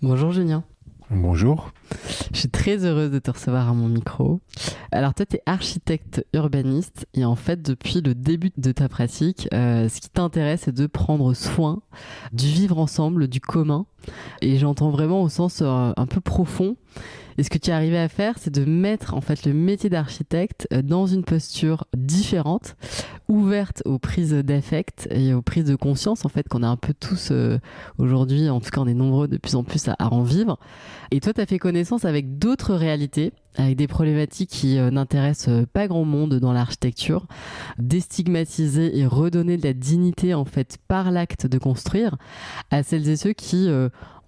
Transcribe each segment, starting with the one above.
Bonjour Julien, Bonjour. je suis très heureuse de te recevoir à mon micro. Alors toi, tu es architecte urbaniste et en fait, depuis le début de ta pratique, ce qui t'intéresse, c'est de prendre soin du vivre ensemble, du commun. Et j'entends vraiment au sens un peu profond. Et ce que tu es arrivé à faire, c'est de mettre en fait le métier d'architecte dans une posture différente, ouverte aux prises d'affect et aux prises de conscience en fait qu'on a un peu tous aujourd'hui, en tout cas on est nombreux de plus en plus à en vivre. Et toi, tu as fait connaissance avec d'autres réalités, avec des problématiques qui n'intéressent pas grand monde dans l'architecture, déstigmatiser et redonner de la dignité en fait par l'acte de construire à celles et ceux qui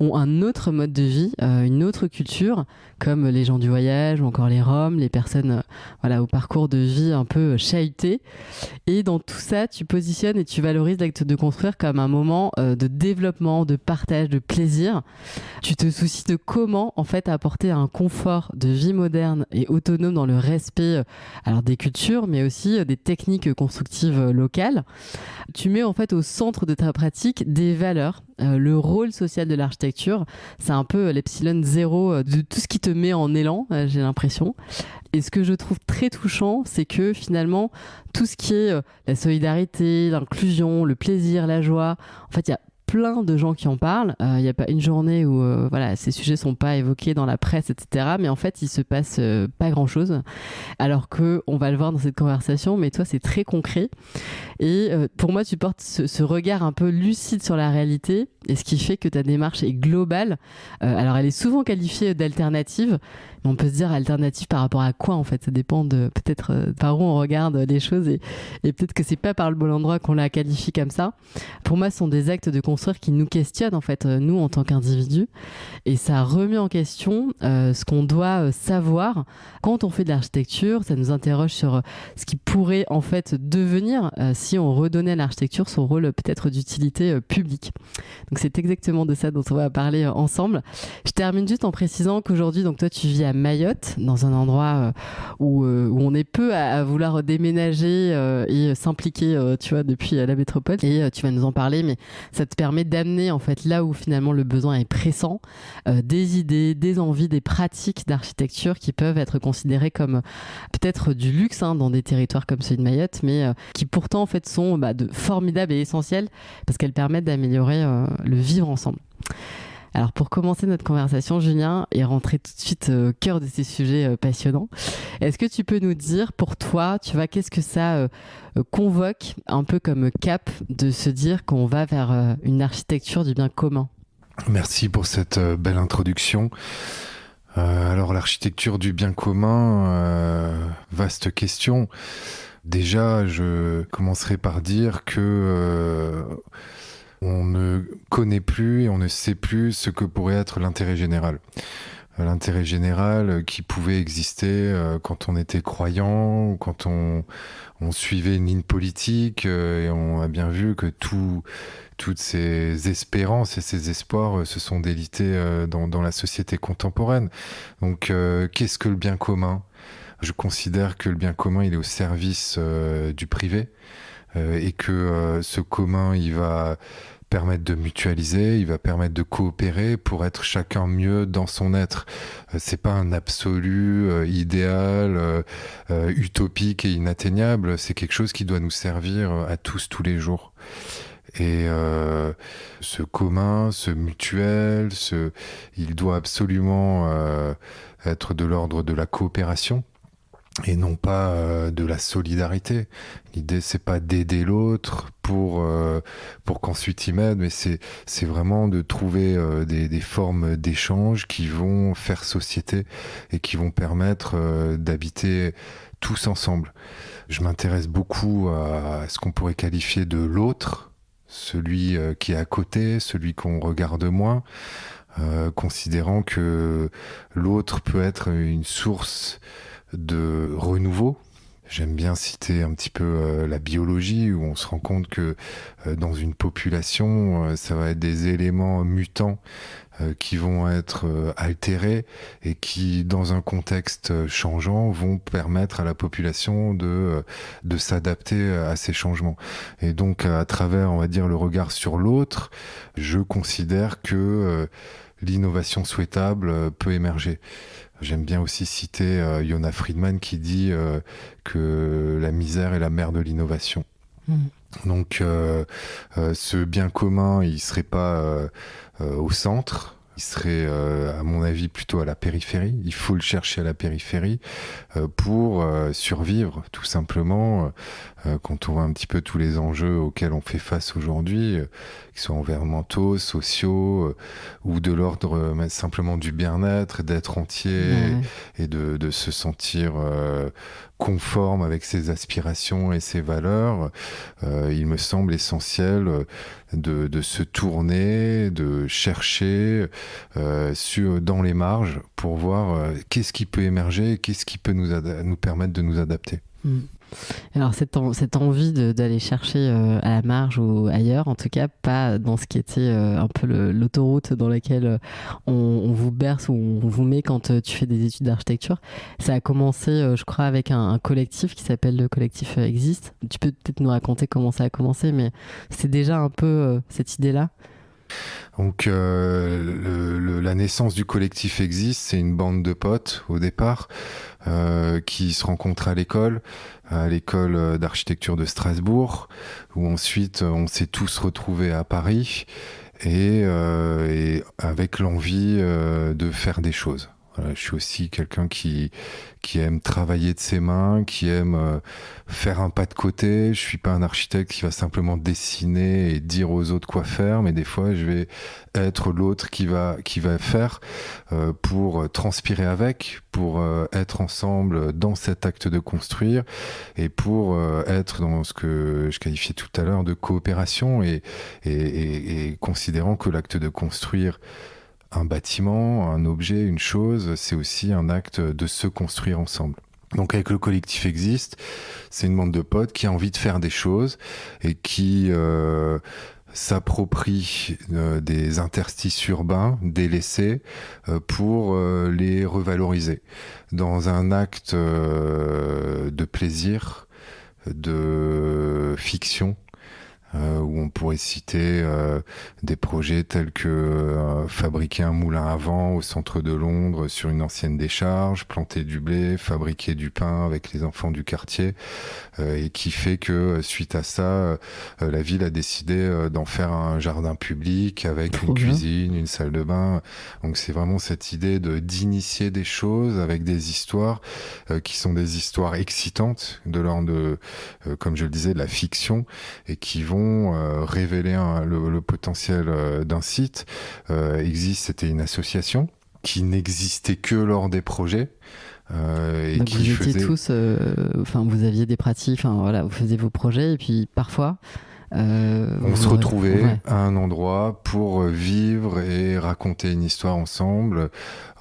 ont un autre mode de vie, une autre culture, comme les gens du voyage ou encore les Roms, les personnes voilà, au parcours de vie un peu chahuté. Et dans tout ça, tu positionnes et tu valorises l'acte de construire comme un moment de développement, de partage, de plaisir. Tu te soucies de comment en fait apporter un confort de vie moderne et autonome dans le respect alors des cultures, mais aussi des techniques constructives locales. Tu mets en fait au centre de ta pratique des valeurs. Le rôle social de l'architecture, c'est un peu l'epsilon zéro de tout ce qui te met en élan, j'ai l'impression. Et ce que je trouve très touchant, c'est que finalement, tout ce qui est la solidarité, l'inclusion, le plaisir, la joie, en fait, il y a plein de gens qui en parlent. Il n'y a pas une journée où voilà, ces sujets ne sont pas évoqués dans la presse, etc. Mais en fait, il se passe pas grand-chose. Alors que, on va le voir dans cette conversation, mais toi, c'est très concret. Et pour moi, tu portes ce regard un peu lucide sur la réalité, et ce qui fait que ta démarche est globale. Alors, elle est souvent qualifiée d'alternative, mais on peut se dire alternative par rapport à quoi, en fait. Ça dépend de peut-être par où on regarde les choses, et peut-être que c'est pas par le bon endroit qu'on la qualifie comme ça. Pour moi, ce sont des actes de construire qui nous questionnent, en fait, nous, en tant qu'individus, et ça remet en question ce qu'on doit savoir quand on fait de l'architecture. Ça nous interroge sur ce qui pourrait, en fait, devenir si on redonnait à l'architecture son rôle peut-être d'utilité publique. Donc c'est exactement de ça dont on va parler ensemble. Je termine juste en précisant qu'aujourd'hui, donc toi tu vis à Mayotte, dans un endroit où on est peu à vouloir déménager et s'impliquer, tu vois, depuis la métropole. Et tu vas nous en parler, mais ça te permet d'amener en fait là où finalement le besoin est pressant, des idées, des envies, des pratiques d'architecture qui peuvent être considérées comme peut-être du luxe dans des territoires comme celui de Mayotte, mais qui pourtant en fait sont de formidables et essentielles parce qu'elles permettent d'améliorer le vivre ensemble. Alors pour commencer notre conversation, Julien, et rentrer tout de suite au cœur de ces sujets passionnants, est-ce que tu peux nous dire pour toi, tu vois, qu'est-ce que ça convoque un peu comme cap de se dire qu'on va vers une architecture du bien commun? Merci pour cette belle introduction. Alors l'architecture du bien commun, vaste question. Déjà, je commencerai par dire que on ne connaît plus et on ne sait plus ce que pourrait être l'intérêt général. L'intérêt général qui pouvait exister quand on était croyant, ou quand on suivait une ligne politique, et on a bien vu que toutes ces espérances et ces espoirs se sont délités dans la société contemporaine. Donc, qu'est-ce que le bien commun ? Je considère que le bien commun, il est au service du privé, et que ce commun, il va permettre de mutualiser, il va permettre de coopérer pour être chacun mieux dans son être. C'est pas un absolu idéal, utopique et inatteignable, c'est quelque chose qui doit nous servir à tous, tous les jours. Et ce commun, ce mutuel, il doit absolument être de l'ordre de la coopération et non pas de la solidarité. L'idée, c'est pas d'aider l'autre pour qu'ensuite il m'aide, mais c'est vraiment de trouver des formes d'échange qui vont faire société et qui vont permettre d'habiter tous ensemble. Je m'intéresse beaucoup à ce qu'on pourrait qualifier de l'autre, celui qui est à côté, celui qu'on regarde moins, considérant que l'autre peut être une source de renouveau. J'aime bien citer un petit peu la biologie, où on se rend compte que dans une population, ça va être des éléments mutants qui vont être altérés et qui, dans un contexte changeant, vont permettre à la population de s'adapter à ces changements. Et donc, à travers, on va dire, le regard sur l'autre, je considère que l'innovation souhaitable peut émerger. J'aime bien aussi citer Yona Friedman qui dit que la misère est la mère de l'innovation. Donc ce bien commun, il serait pas au centre, il serait à mon avis plutôt à la périphérie. Il faut le chercher à la périphérie pour survivre tout simplement. Quand on voit un petit peu tous les enjeux auxquels on fait face aujourd'hui, qu'ils soient environnementaux, sociaux ou de l'ordre simplement du bien-être, d'être entier et de se sentir conforme avec ses aspirations et ses valeurs, il me semble essentiel de se tourner, de chercher dans les marges pour voir qu'est-ce qui peut émerger, qu'est-ce qui peut nous permettre de nous adapter. Alors cette envie d'aller chercher à la marge ou ailleurs, en tout cas pas dans ce qui était un peu l'autoroute dans laquelle on vous berce ou on vous met quand tu fais des études d'architecture, ça a commencé je crois avec un collectif qui s'appelle le collectif Existe. Tu peux peut-être nous raconter comment ça a commencé, mais c'est déjà un peu cette idée-là. Donc la naissance du collectif Existe, c'est une bande de potes au départ qui se rencontrent à l'école d'architecture de Strasbourg, où ensuite on s'est tous retrouvés à Paris et avec l'envie de faire des choses. Voilà, je suis aussi quelqu'un qui aime travailler de ses mains, qui aime faire un pas de côté. Je suis pas un architecte qui va simplement dessiner et dire aux autres quoi faire, mais des fois je vais être l'autre qui va faire pour transpirer avec, pour être ensemble dans cet acte de construire et pour être dans ce que je qualifiais tout à l'heure de coopération et considérant que l'acte de construire un bâtiment, un objet, une chose, c'est aussi un acte de se construire ensemble. Donc avec le collectif Existe, c'est une bande de potes qui a envie de faire des choses et qui s'approprie des interstices urbains délaissés pour les revaloriser dans un acte de plaisir, de fiction, où on pourrait citer des projets tels que fabriquer un moulin à vent au centre de Londres sur une ancienne décharge, planter du blé, fabriquer du pain avec les enfants du quartier, et qui fait que suite à ça, la ville a décidé d'en faire un jardin public avec une cuisine, une salle de bain. Donc c'est vraiment cette idée d'initier des choses avec des histoires qui sont des histoires excitantes de l'ordre de, comme je le disais, de la fiction et qui vont révéler le potentiel d'un site. Existe, c'était une association qui n'existait que lors des projets. Et donc qui vous étiez tous, vous aviez des pratiques, voilà, vous faisiez vos projets et puis parfois on se retrouvait à un endroit pour vivre et raconter une histoire ensemble.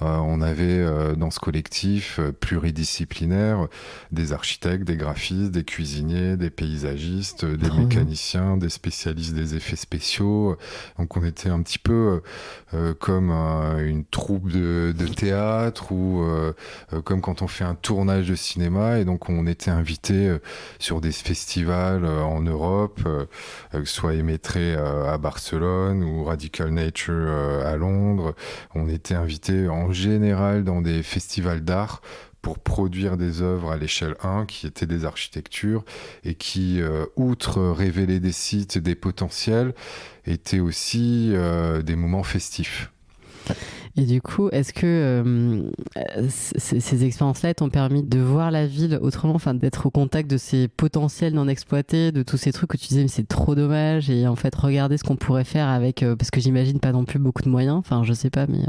On avait dans ce collectif pluridisciplinaire des architectes, des graphistes, des cuisiniers, des paysagistes, des mécaniciens, des spécialistes des effets spéciaux. Donc on était un petit peu comme une troupe de théâtre ou comme quand on fait un tournage de cinéma. Et donc on était invités sur des festivals en Europe, que ce soit Émettré à Barcelone ou Radical Nature à Londres. On était invités en général dans des festivals d'art pour produire des œuvres à l'échelle 1 qui étaient des architectures et qui, outre révéler des sites, des potentiels, étaient aussi des moments festifs. Et du coup, est-ce que ces expériences-là t'ont permis de voir la ville autrement, d'être au contact de ces potentiels non exploités, de tous ces trucs que tu disais mais c'est trop dommage, et en fait regarder ce qu'on pourrait faire avec, parce que j'imagine pas non plus beaucoup de moyens, je sais pas, mais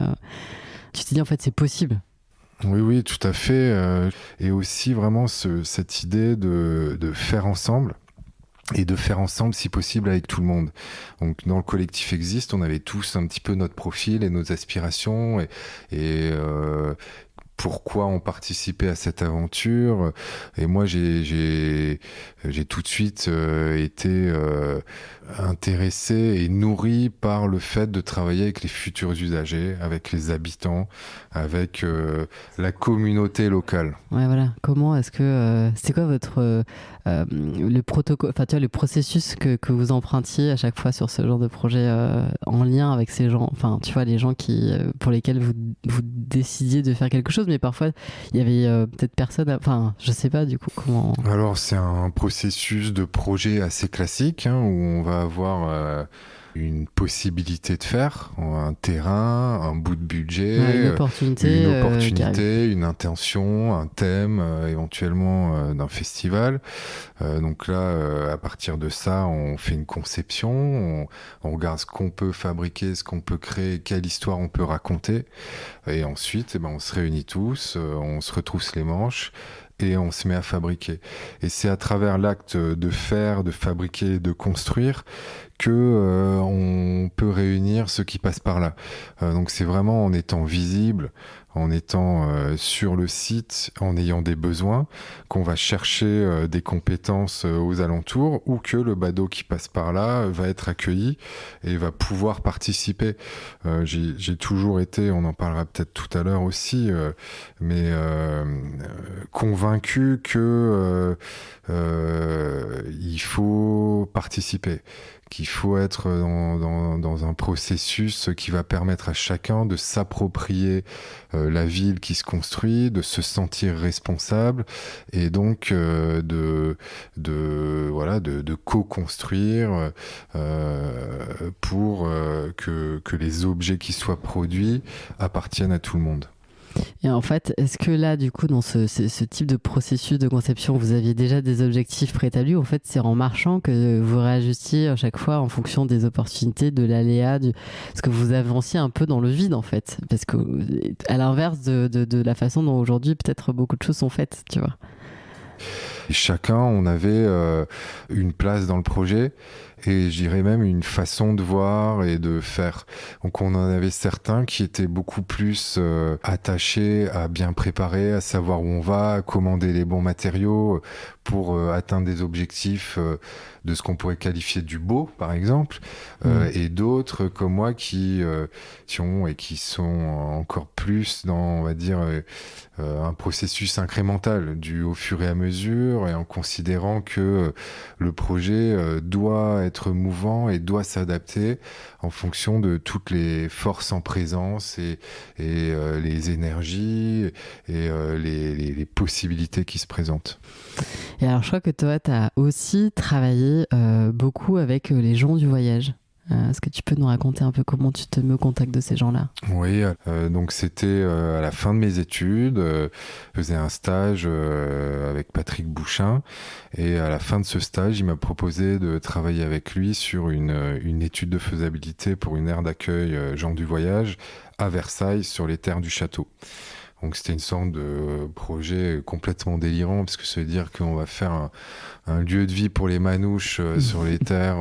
tu te dis en fait c'est possible. Oui, tout à fait. Et aussi vraiment cette idée de faire ensemble. Et de faire ensemble, si possible, avec tout le monde. Donc, dans le collectif Existe, on avait tous un petit peu notre profil et nos aspirations. Et pourquoi on participait à cette aventure. Et moi, j'ai tout de suite été intéressé et nourri par le fait de travailler avec les futurs usagers, avec les habitants, avec la communauté locale. Ouais, voilà. Comment est-ce que c'est quoi votre le protocole, enfin tu vois, le processus que vous empruntiez à chaque fois sur ce genre de projet en lien avec ces gens, enfin tu vois, les gens qui pour lesquels vous décidiez de faire quelque chose, mais parfois il y avait peut-être personne, enfin je sais pas du coup comment. Alors c'est un processus de projet assez classique où on va avoir une possibilité de faire, un terrain, un bout de budget, Ouais, une opportunité, une intention, un thème, éventuellement d'un festival. Donc là, à partir de ça, on fait une conception, on regarde ce qu'on peut fabriquer, ce qu'on peut créer, quelle histoire on peut raconter. Et ensuite, on se réunit tous, on se retrousse les manches et on se met à fabriquer. Et c'est à travers l'acte de faire, de fabriquer, de construire que on peut réunir ceux qui passent par là. Donc c'est vraiment en étant visible, en étant sur le site, en ayant des besoins, qu'on va chercher des compétences aux alentours, ou que le badaud qui passe par là va être accueilli et va pouvoir participer. J'ai toujours été, on en parlera peut-être tout à l'heure aussi, mais convaincu que il faut participer, qu'il faut être dans un processus qui va permettre à chacun de s'approprier la ville qui se construit, de se sentir responsable et donc de co-construire pour que les objets qui soient produits appartiennent à tout le monde. Et en fait, est-ce que là, du coup, dans ce type de processus de conception, vous aviez déjà des objectifs préétablis, ou en fait, c'est en marchant que vous réajustiez à chaque fois en fonction des opportunités, de l'aléa, parce que vous avanciez un peu dans le vide, en fait, parce que à l'inverse de la façon dont aujourd'hui, peut-être beaucoup de choses sont faites, tu vois. Et chacun, on avait une place dans le projet et je dirais même une façon de voir et de faire. Donc on en avait certains qui étaient beaucoup plus attachés à bien préparer, à savoir où on va, à commander les bons matériaux pour atteindre des objectifs de ce qu'on pourrait qualifier du beau, par exemple, et d'autres comme moi qui ont et qui sont encore plus dans, on va dire, un processus incrémental dû au fur et à mesure et en considérant que le projet doit être mouvant et doit s'adapter en fonction de toutes les forces en présence et les énergies et les possibilités qui se présentent. Et alors, je crois que toi, tu as aussi travaillé beaucoup avec les gens du voyage. Est-ce que tu peux nous raconter un peu comment tu te mets au contact de ces gens-là ? Oui, donc c'était à la fin de mes études. Je faisais un stage avec Patrick Bouchin. Et à la fin de ce stage, il m'a proposé de travailler avec lui sur une étude de faisabilité pour une aire d'accueil gens du voyage à Versailles, sur les terres du château. Donc c'était une sorte de projet complètement délirant, parce que ça veut dire qu'on va faire un lieu de vie pour les manouches sur les terres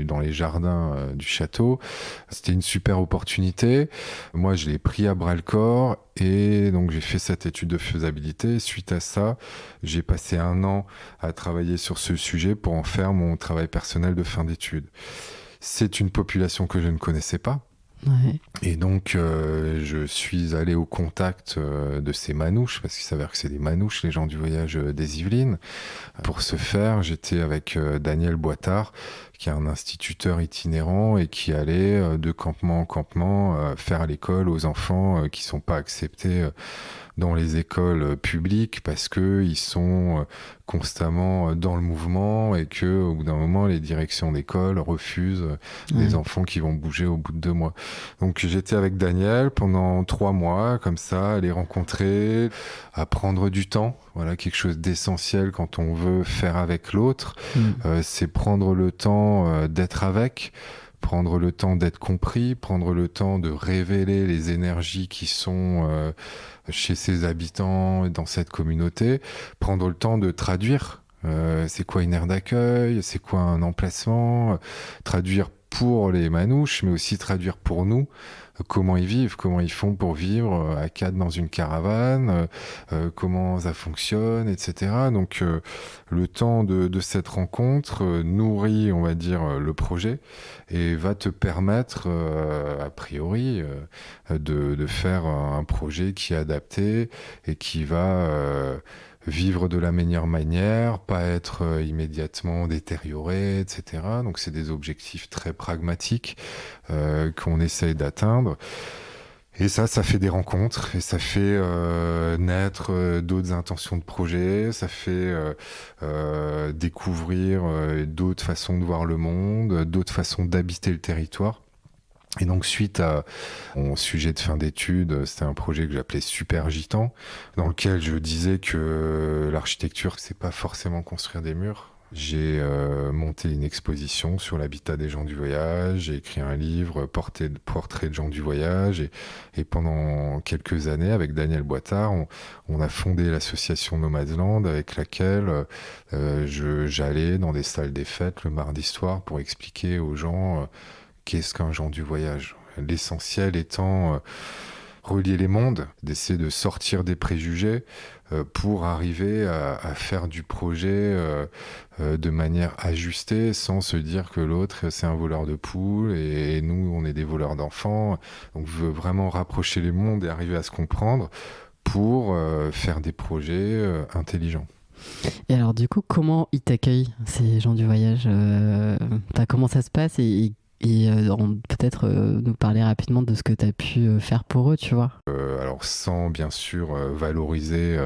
dans les jardins du château. C'était une super opportunité. Moi, je l'ai pris à bras-le-corps et donc j'ai fait cette étude de faisabilité. Suite à ça, j'ai passé 1 an à travailler sur ce sujet pour en faire mon travail personnel de fin d'études. C'est une population que je ne connaissais pas. Ouais. Et donc, je suis allé au contact de ces manouches, parce qu'il s'avère que c'est des manouches, les gens du voyage des Yvelines. Pour ce faire, j'étais avec Daniel Boitard, qui est un instituteur itinérant et qui allait de campement en campement faire l'école aux enfants qui sont pas acceptés dans les écoles publiques parce que ils sont constamment dans le mouvement et que au bout d'un moment les directions d'école refusent les enfants qui vont bouger au bout de 2 mois. Donc j'étais avec Daniel pendant 3 mois comme ça, à les rencontrer, à prendre du temps. Voilà, quelque chose d'essentiel quand on veut faire avec l'autre, c'est prendre le temps d'être avec, prendre le temps d'être compris, prendre le temps de révéler les énergies qui sont chez ses habitants, dans cette communauté, prendre le temps de traduire c'est quoi une aire d'accueil, c'est quoi un emplacement, traduire pour les manouches, mais aussi traduire pour nous comment ils vivent, comment ils font pour vivre à quatre dans une caravane, comment ça fonctionne, etc. Donc le temps de cette rencontre nourrit, on va dire, le projet et va te permettre, a priori, de faire un projet qui est adapté et qui va vivre de la meilleure manière, pas être immédiatement détérioré, etc. Donc c'est des objectifs très pragmatiques qu'on essaye d'atteindre. Et ça fait des rencontres, et ça fait naître d'autres intentions de projet, ça fait découvrir d'autres façons de voir le monde, d'autres façons d'habiter le territoire. Et donc, suite à mon sujet de fin d'études, c'était un projet que j'appelais Super Gitan, dans lequel je disais que l'architecture, c'est pas forcément construire des murs. J'ai monté une exposition sur l'habitat des gens du voyage, j'ai écrit un livre, portrait de gens du voyage, et pendant quelques années, avec Daniel Boitard, on a fondé l'association Nomadland, avec laquelle j'allais dans des salles des fêtes le mardi soir pour expliquer aux gens qu'est-ce qu'un gens du voyage. L'essentiel étant relier les mondes, d'essayer de sortir des préjugés pour arriver à faire du projet de manière ajustée, sans se dire que l'autre c'est un voleur de poules et nous on est des voleurs d'enfants. Donc je veux vraiment rapprocher les mondes et arriver à se comprendre pour faire des projets intelligents. Et alors du coup, comment ils t'accueillent, ces gens du voyage comment ça se passe et peut-être nous parler rapidement de ce que tu as pu faire pour eux, tu vois. Alors sans bien sûr valoriser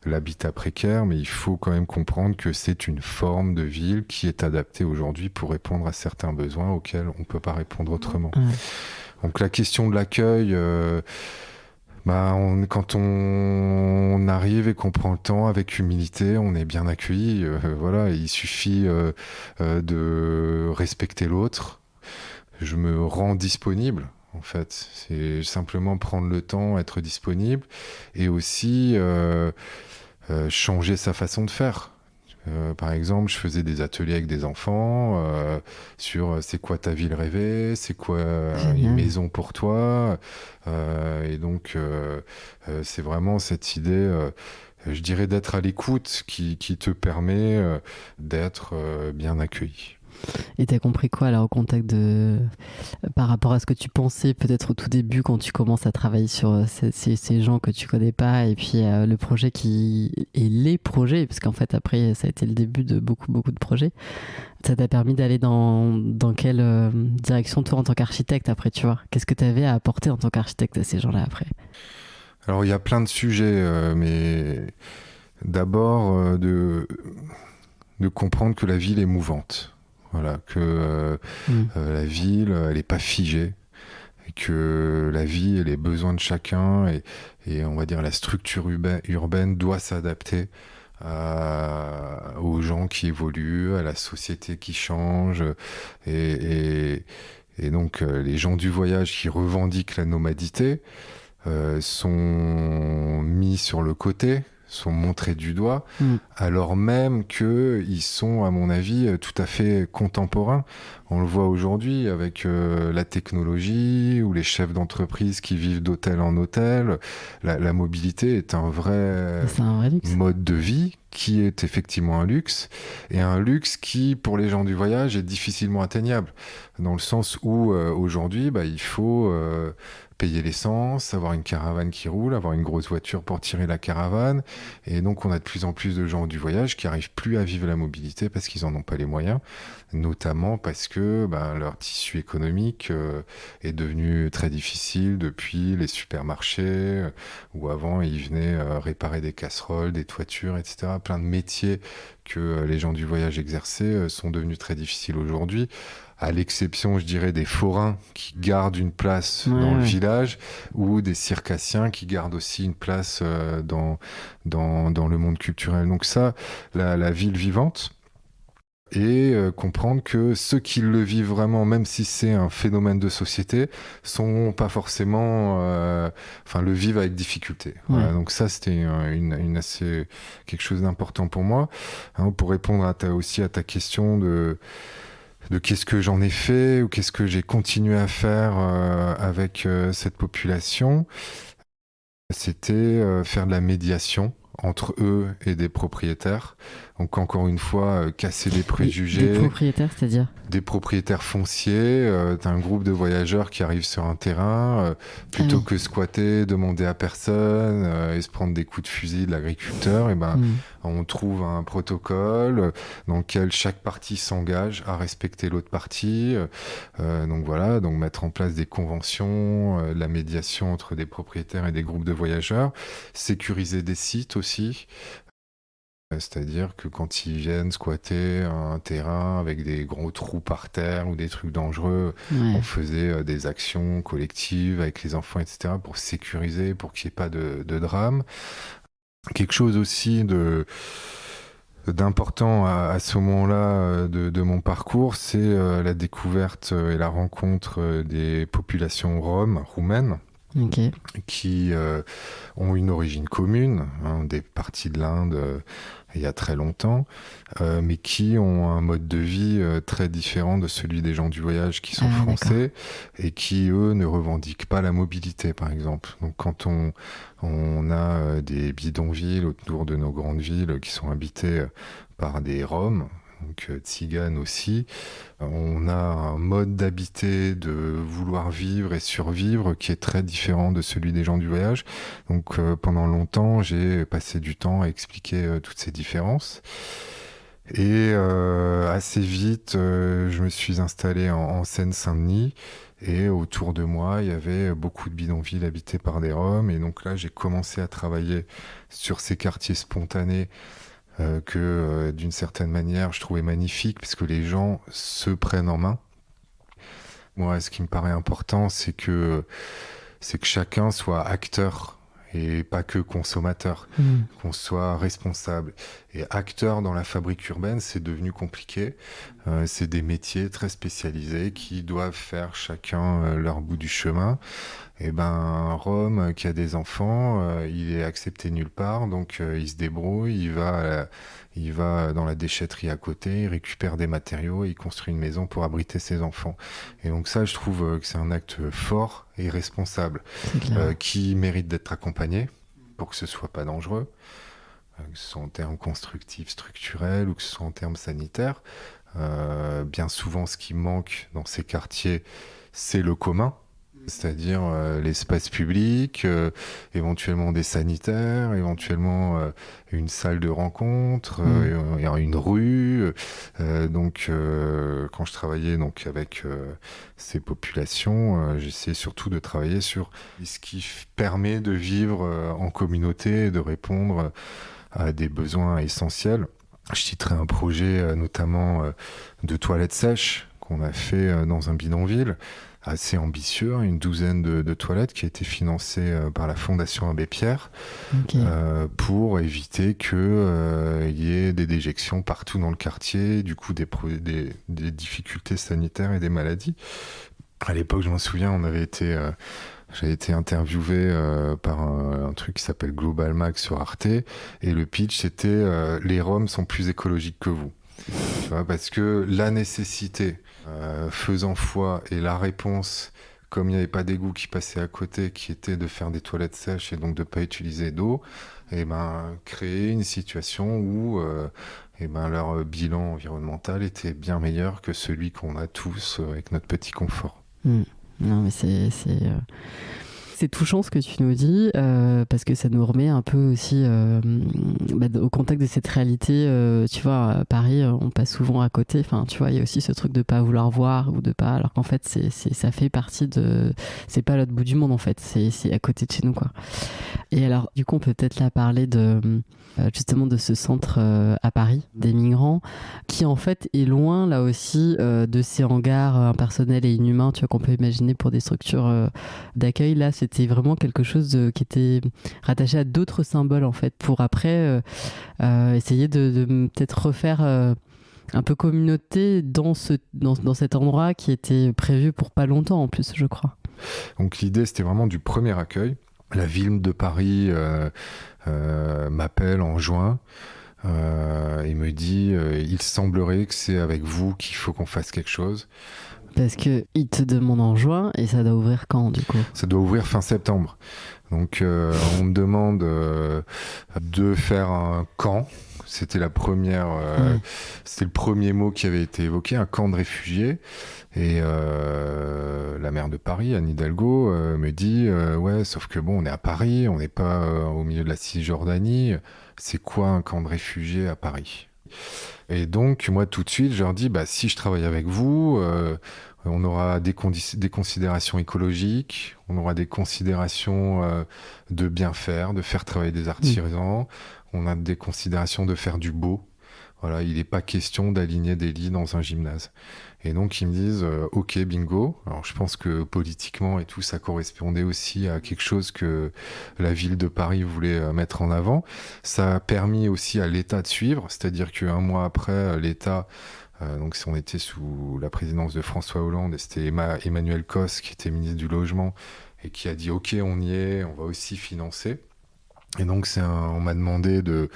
l'habitat précaire, mais il faut quand même comprendre que c'est une forme de ville qui est adaptée aujourd'hui pour répondre à certains besoins auxquels on ne peut pas répondre autrement. Ouais. Donc la question de l'accueil... quand on arrive et qu'on prend le temps avec humilité, on est bien accueilli. Voilà, il suffit de respecter l'autre. Je me rends disponible, en fait. C'est simplement prendre le temps, être disponible, et aussi changer sa façon de faire. Par exemple, je faisais des ateliers avec des enfants sur c'est quoi ta ville rêvée, c'est quoi une maison pour toi. Et donc, c'est vraiment cette idée, je dirais, d'être à l'écoute qui te permet d'être bien accueilli. Et t'as compris quoi alors au contact par rapport à ce que tu pensais peut-être au tout début quand tu commences à travailler sur ces gens que tu connais pas et puis le projet et les projets, parce qu'en fait après ça a été le début de beaucoup de projets. Ça t'a permis d'aller dans quelle direction toi en tant qu'architecte après, tu vois? Qu'est-ce que t'avais à apporter en tant qu'architecte à ces gens-là après? Alors il y a plein de sujets, mais d'abord de comprendre que la ville est mouvante. Voilà, que la ville, elle n'est pas figée, et que la vie et les besoins de chacun et on va dire la structure urbaine doit s'adapter aux gens qui évoluent, à la société qui change. Et donc, les gens du voyage qui revendiquent la nomadité sont mis sur le côté, sont montrés du doigt, alors même qu'ils sont, à mon avis, tout à fait contemporains. On le voit aujourd'hui avec la technologie ou les chefs d'entreprise qui vivent d'hôtel en hôtel. La mobilité est un vrai mode de vie qui est effectivement un luxe, et un luxe qui, pour les gens du voyage, est difficilement atteignable, dans le sens où aujourd'hui, il faut payer l'essence, avoir une caravane qui roule, avoir une grosse voiture pour tirer la caravane, et donc on a de plus en plus de gens du voyage qui n'arrivent plus à vivre la mobilité parce qu'ils n'en ont pas les moyens, notamment parce que leur tissu économique est devenu très difficile depuis les supermarchés, où avant ils venaient réparer des casseroles, des toitures, etc. Plein de métiers que les gens du voyage exerçaient sont devenus très difficiles aujourd'hui, à l'exception, je dirais, des forains qui gardent une place dans le village, ou des circassiens qui gardent aussi une place dans le monde culturel. Donc ça, la ville vivante, et comprendre que ceux qui le vivent vraiment, même si c'est un phénomène de société, sont pas forcément, le vivent avec difficulté. Voilà, donc ça, c'était quelque chose d'important pour moi. Pour répondre aussi à ta question de qu'est-ce que j'en ai fait ou qu'est-ce que j'ai continué à faire avec cette population. C'était faire de la médiation entre eux et des propriétaires. Donc encore une fois, casser des préjugés. Des propriétaires, c'est-à-dire? Des propriétaires fonciers, t'as un groupe de voyageurs qui arrivent sur un terrain, plutôt que squatter, demander à personne et se prendre des coups de fusil de l'agriculteur, et ben on trouve un protocole dans lequel chaque partie s'engage à respecter l'autre partie. Donc voilà, donc mettre en place des conventions, la médiation entre des propriétaires et des groupes de voyageurs, sécuriser des sites aussi. C'est-à-dire que quand ils viennent squatter un terrain avec des gros trous par terre ou des trucs dangereux, on faisait des actions collectives avec les enfants, etc., pour sécuriser, pour qu'il n'y ait pas de drame. Quelque chose aussi d'important à ce moment-là de mon parcours, c'est la découverte et la rencontre des populations roumaines. Qui ont une origine commune, des parties de l'Inde il y a très longtemps, mais qui ont un mode de vie très différent de celui des gens du voyage qui sont français et qui, eux, ne revendiquent pas la mobilité, par exemple. Donc quand on a des bidonvilles autour de nos grandes villes qui sont habitées par des Roms, donc tziganes aussi, on a un mode d'habiter, de vouloir vivre et survivre qui est très différent de celui des gens du voyage. Donc pendant longtemps, j'ai passé du temps à expliquer toutes ces différences. Et assez vite, je me suis installé en Seine-Saint-Denis. Et autour de moi, il y avait beaucoup de bidonvilles habités par des Roms. Et donc là, j'ai commencé à travailler sur ces quartiers spontanés que d'une certaine manière je trouvais magnifique parce que les gens se prennent en main. Moi, ce qui me paraît important, c'est que chacun soit acteur et pas que consommateur, qu'on soit responsable. Et acteur dans la fabrique urbaine, c'est devenu compliqué. C'est des métiers très spécialisés qui doivent faire chacun leur bout du chemin. Et ben, un Rome qui a des enfants, il est accepté nulle part, donc il se débrouille, il va dans la déchetterie à côté, il récupère des matériaux, et il construit une maison pour abriter ses enfants. Et donc ça, je trouve que c'est un acte fort et responsable, qui mérite d'être accompagné pour que ce soit pas dangereux, que ce soit en termes constructifs, structurels, ou que ce soit en termes sanitaires. Bien souvent, ce qui manque dans ces quartiers, c'est le commun. C'est-à-dire l'espace public, éventuellement des sanitaires, éventuellement une salle de rencontre, une rue. Donc, quand je travaillais donc avec ces populations, j'essayais surtout de travailler sur ce qui permet de vivre en communauté et de répondre à des besoins essentiels. Je citerai un projet notamment de toilettes sèches qu'on a fait dans un bidonville, assez ambitieux, une douzaine de toilettes qui a été financée par la Fondation Abbé Pierre pour éviter qu'il y ait des déjections partout dans le quartier, du coup des difficultés sanitaires et des maladies. À l'époque, je m'en souviens, j'avais été interviewé par un truc qui s'appelle Global Max sur Arte, et le pitch c'était les Roms sont plus écologiques que vous. Tu vois, parce que la nécessité faisant foi et la réponse, comme il n'y avait pas d'égout qui passait à côté, qui était de faire des toilettes sèches et donc de ne pas utiliser d'eau, et ben, créer une situation où leur bilan environnemental était bien meilleur que celui qu'on a tous avec notre petit confort. Non, mais c'est touchant ce que tu nous dis, parce que ça nous remet un peu aussi au contact de cette réalité. Tu vois, à Paris, on passe souvent à côté. Enfin, tu vois, il y a aussi ce truc de pas vouloir voir ou de pas, alors qu'en fait, ça fait partie de. C'est pas l'autre bout du monde en fait. C'est à côté de chez nous, quoi. Et alors, du coup, on peut peut-être là parler justement de ce centre à Paris des migrants, qui en fait est loin là aussi de ces hangars impersonnels et inhumains, tu vois, qu'on peut imaginer pour des structures d'accueil. Là, c'était vraiment quelque chose qui était rattaché à d'autres symboles en fait, pour après essayer de peut-être refaire un peu communauté dans cet endroit qui était prévu pour pas longtemps en plus, je crois. Donc l'idée, c'était vraiment du premier accueil. La ville de Paris m'appelle en juin Il me dit il semblerait que c'est avec vous qu'il faut qu'on fasse quelque chose. Parce que il te demande en juin et ça doit ouvrir quand du coup? Ça doit ouvrir fin septembre. Donc on me demande de faire un camp. C'était la première, c'était le premier mot qui avait été évoqué, un camp de réfugiés. Et la maire de Paris, Anne Hidalgo, me dit ouais, sauf que bon, on est à Paris, on n'est pas au milieu de la Cisjordanie. C'est quoi un camp de réfugiés à Paris? Et donc moi tout de suite, je leur dis bah si je travaille avec vous. On aura des considérations écologiques, on aura des considérations de bien faire, de faire travailler des artisans, on a des considérations de faire du beau. Voilà, il n'est pas question d'aligner des lits dans un gymnase. Et donc ils me disent ok bingo. Alors je pense que politiquement et tout ça correspondait aussi à quelque chose que la ville de Paris voulait mettre en avant. Ça a permis aussi à l'État de suivre, c'est-à-dire qu'un mois après l'État donc si on était sous la présidence de François Hollande et c'était Emmanuel Cos qui était ministre du Logement et qui a dit ok on y est, on va aussi financer. Et donc on m'a demandé de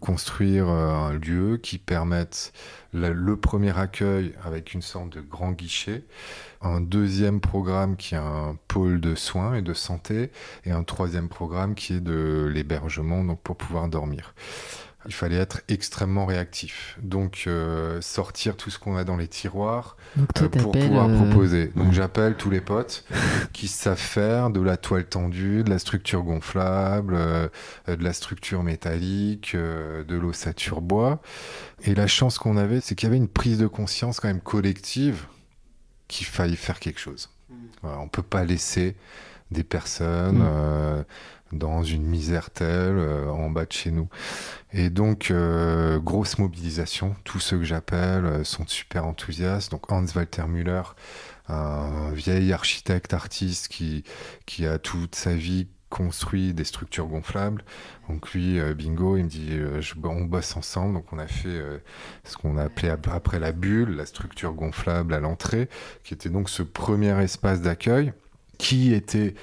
construire un lieu qui permette le premier accueil avec une sorte de grand guichet, un deuxième programme qui est un pôle de soins et de santé et un troisième programme qui est de l'hébergement donc pour pouvoir dormir. Il fallait être extrêmement réactif. Donc, sortir tout ce qu'on a dans les tiroirs pour pouvoir proposer. Donc, j'appelle tous les potes qui savent faire de la toile tendue, de la structure gonflable, de la structure métallique, de l'ossature bois. Et la chance qu'on avait, c'est qu'il y avait une prise de conscience quand même collective qu'il fallait faire quelque chose. Voilà, on ne peut pas laisser des personnes dans une misère telle en bas de chez nous. Et donc, grosse mobilisation. Tous ceux que j'appelle sont super enthousiastes. Donc, Hans Walter Müller, un vieil architecte, artiste qui a toute sa vie construit des structures gonflables. Donc lui, bingo, il me dit, on bosse ensemble. Donc on a fait ce qu'on a appelé après la bulle, la structure gonflable à l'entrée, qui était donc ce premier espace d'accueil, qui était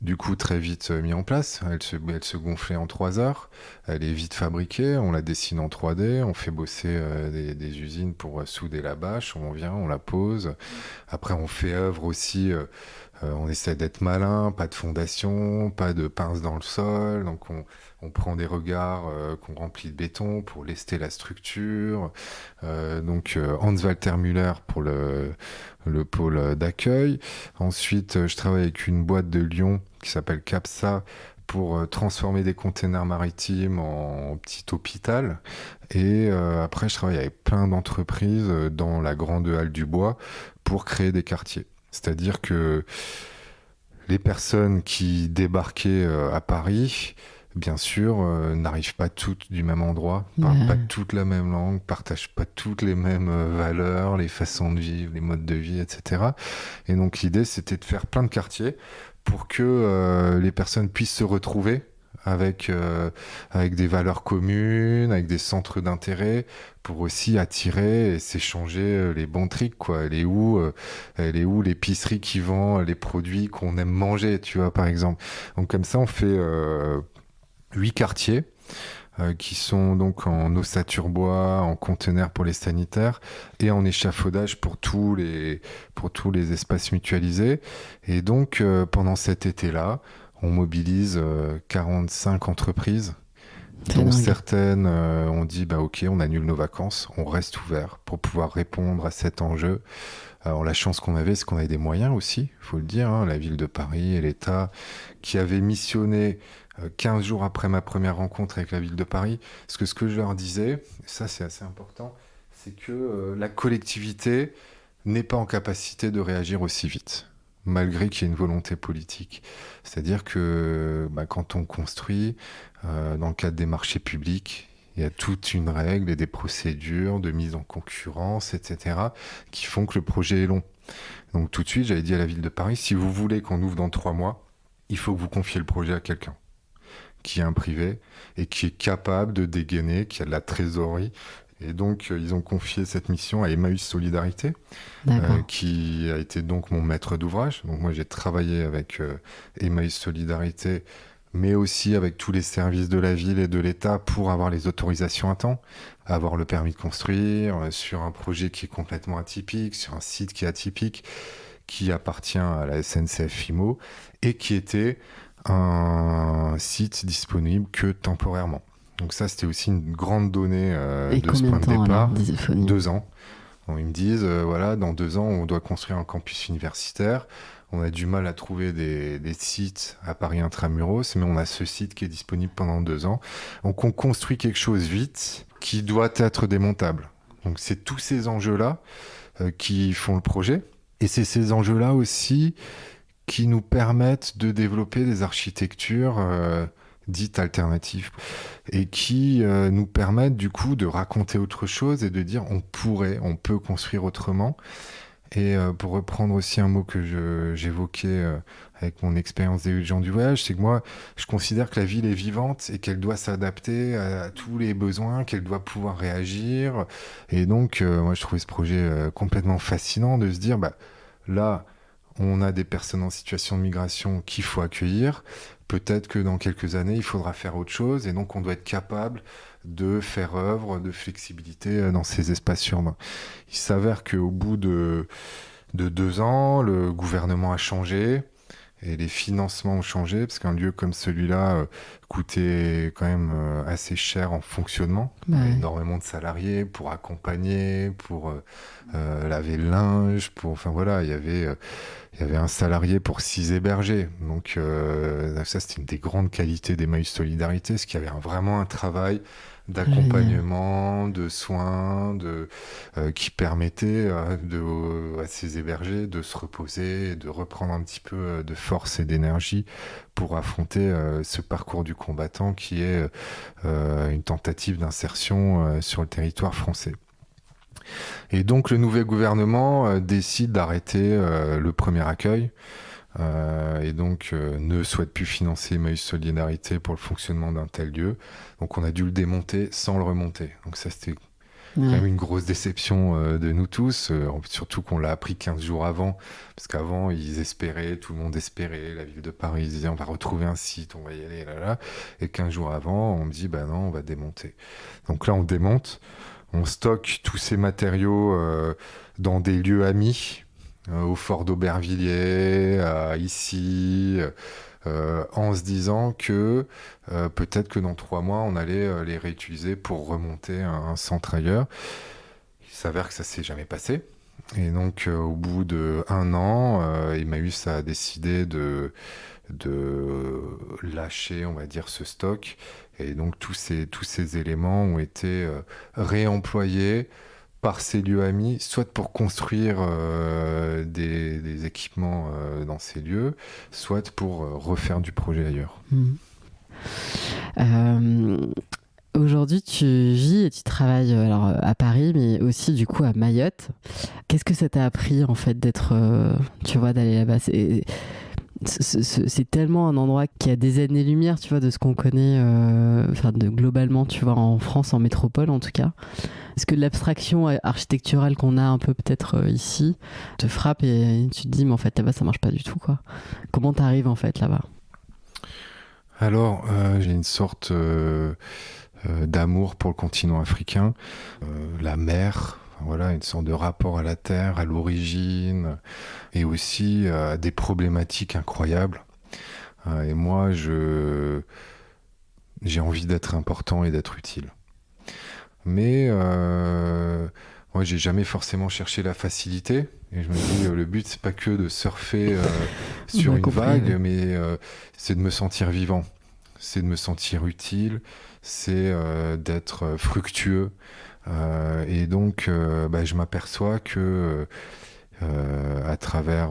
du coup très vite mis en place. Elle se gonflait en 3 heures. Elle est vite fabriquée. On la dessine en 3D. On fait bosser des usines pour souder la bâche. On vient, on la pose. Après, on fait œuvre aussi. On essaie d'être malin. Pas de fondation, pas de pince dans le sol. Donc, on prend des regards qu'on remplit de béton pour lester la structure. Donc, Hans Walter Müller pour le pôle d'accueil. Ensuite, je travaille avec une boîte de Lyon qui s'appelle CAPSA pour transformer des containers maritimes en petit hôpital. Et après, je travaille avec plein d'entreprises dans la grande halle du bois pour créer des quartiers. C'est-à-dire que les personnes qui débarquaient à Paris, bien sûr, n'arrivent pas toutes du même endroit, parlent pas toutes la même langue, partagent pas toutes les mêmes valeurs, les façons de vivre, les modes de vie, etc. Et donc l'idée, c'était de faire plein de quartiers pour que les personnes puissent se retrouver avec des valeurs communes, avec des centres d'intérêt, pour aussi attirer et s'échanger les bons tricks, quoi. Elle est où l'épicerie qui vend les produits qu'on aime manger, tu vois, par exemple. Donc comme ça, on fait 8 quartiers qui sont donc en ossature bois, en conteneurs pour les sanitaires et en échafaudage pour tous les espaces mutualisés. Et donc, pendant cet été-là, on mobilise 45 entreprises, dont certaines ont dit bah, ok, on annule nos vacances, on reste ouvert pour pouvoir répondre à cet enjeu. Alors, la chance qu'on avait, c'est qu'on avait des moyens aussi, il faut le dire, hein, la ville de Paris et l'État qui avaient missionné 15 jours après ma première rencontre avec la ville de Paris. Parce que ce que je leur disais, et ça c'est assez important, c'est que la collectivité n'est pas en capacité de réagir aussi vite, malgré qu'il y ait une volonté politique. C'est-à-dire que quand on construit, dans le cadre des marchés publics, il y a toute une règle et des procédures de mise en concurrence, etc., qui font que le projet est long. Donc tout de suite, j'avais dit à la ville de Paris, si vous voulez qu'on ouvre dans 3 mois, il faut que vous confiez le projet à quelqu'un qui est un privé et qui est capable de dégainer, qui a de la trésorerie. Et donc, ils ont confié cette mission à Emmaüs Solidarité, qui a été donc mon maître d'ouvrage. Donc moi, j'ai travaillé avec Emmaüs Solidarité mais aussi avec tous les services de la ville et de l'État pour avoir les autorisations à temps, avoir le permis de construire sur un projet qui est complètement atypique, sur un site qui est atypique, qui appartient à la SNCF Immo et qui était un site disponible que temporairement. Donc ça, c'était aussi une grande donnée de ce point de départ. 2 ans. Donc, ils me disent, voilà, dans 2 ans, on doit construire un campus universitaire. On a du mal à trouver des sites à Paris intramuros, mais on a ce site qui est disponible pendant 2 ans. Donc on construit quelque chose vite qui doit être démontable. Donc c'est tous ces enjeux-là qui font le projet. Et c'est ces enjeux-là aussi qui nous permettent de développer des architectures dites alternatives et qui nous permettent du coup de raconter autre chose et de dire on peut construire autrement. Et pour reprendre aussi un mot que j'évoquais avec mon expérience d'étudiant du voyage, c'est que moi, je considère que la ville est vivante et qu'elle doit s'adapter à tous les besoins, qu'elle doit pouvoir réagir. Et donc, moi, je trouvais ce projet complètement fascinant de se dire, bah, là, on a des personnes en situation de migration qu'il faut accueillir. Peut-être que dans quelques années, il faudra faire autre chose. Et donc, on doit être capable de faire œuvre de flexibilité dans ces espaces urbains. Il s'avère qu'au bout de 2 ans, le gouvernement a changé et les financements ont changé parce qu'un lieu comme celui-là coûtait quand même assez cher en fonctionnement. Il y avait énormément de salariés pour accompagner, pour laver le linge, enfin voilà, il y avait un salarié pour 6 hébergés. Donc ça, c'était une des grandes qualités d'Emmaüs Solidarité, c'est qu'il y avait vraiment un travail d'accompagnement, de soins, qui permettait à ces hébergés de se reposer et de reprendre un petit peu de force et d'énergie pour affronter ce parcours du combattant qui est une tentative d'insertion sur le territoire français. Et donc le nouvel gouvernement décide d'arrêter le premier accueil et donc ne souhaite plus financer Emmaüs Solidarité pour le fonctionnement d'un tel lieu. Donc on a dû le démonter sans le remonter. Donc ça, c'était quand même une grosse déception de nous tous, surtout qu'on l'a appris 15 jours avant, parce qu'avant ils espéraient, tout le monde espérait, la ville de Paris disait on va retrouver un site, on va y aller, là. Et 15 jours avant, on me dit bah non, on va démonter. Donc là on démonte, on stocke tous ces matériaux dans des lieux amis, au fort d'Aubervilliers, ici, en se disant que peut-être que dans 3 mois, on allait les réutiliser pour remonter un centre ailleurs. Il s'avère que ça ne s'est jamais passé. Et donc, au bout d'1 an, Emmaüs a décidé de lâcher, on va dire, ce stock. Et donc, tous ces éléments ont été réemployés par ces lieux amis, soit pour construire des équipements dans ces lieux, soit pour refaire du projet ailleurs. Aujourd'hui, tu vis et tu travailles alors, à Paris, mais aussi du coup à Mayotte. Qu'est-ce que ça t'a appris en fait d'être, tu vois, d'aller là-bas? C'est tellement un endroit qui a des années-lumière, tu vois, de ce qu'on connaît, globalement, tu vois, en France, en métropole en tout cas. Est-ce que l'abstraction architecturale qu'on a un peu peut-être ici te frappe et tu te dis mais en fait là-bas ça marche pas du tout quoi. Comment t'arrives en fait là-bas? Alors j'ai une sorte d'amour pour le continent africain, la mer, voilà, une sorte de rapport à la terre, à l'origine et aussi à des problématiques incroyables. Et moi j'ai envie d'être important et d'être utile. Mais moi, j'ai jamais forcément cherché la facilité. Et je me dis, le but, c'est pas que de surfer sur une vague, mais c'est de me sentir vivant. C'est de me sentir utile. C'est d'être fructueux. Et donc, je m'aperçois que à travers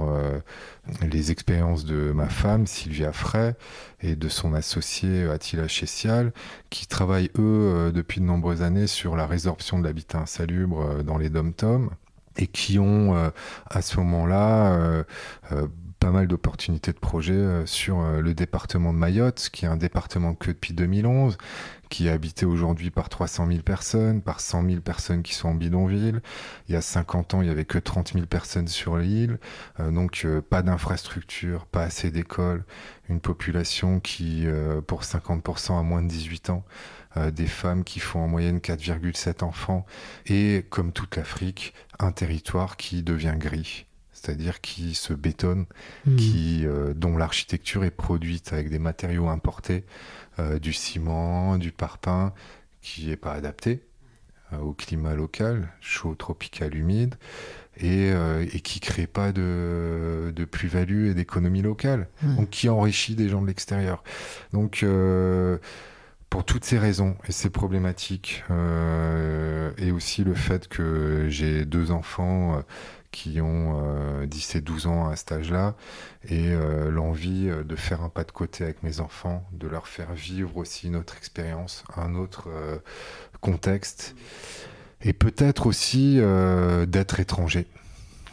les expériences de ma femme, Sylvia Frey, et de son associé Attila Chessial, qui travaillent, eux, depuis de nombreuses années sur la résorption de l'habitat insalubre dans les dom-toms, et qui ont, à ce moment-là, pas mal d'opportunités de projets sur le département de Mayotte, qui est un département que depuis 2011, qui est habité aujourd'hui par 300 000 personnes, par 100 000 personnes qui sont en bidonville. Il y a 50 ans, il n'y avait que 30 000 personnes sur l'île, donc pas d'infrastructure, pas assez d'écoles, une population qui, pour 50%, a moins de 18 ans, des femmes qui font en moyenne 4,7 enfants, et comme toute l'Afrique, un territoire qui devient gris. C'est-à-dire qui se bétonne, dont l'architecture est produite avec des matériaux importés, du ciment, du parpaing, qui n'est pas adapté au climat local, chaud, tropical, humide, et qui ne crée pas de plus-value et d'économie locale, donc qui enrichit des gens de l'extérieur. Donc, pour toutes ces raisons et ces problématiques, et aussi le fait que j'ai 2 enfants qui ont 10 et 12 ans à cet âge-là, et l'envie de faire un pas de côté avec mes enfants, de leur faire vivre aussi une autre expérience, un autre contexte, et peut-être aussi d'être étranger.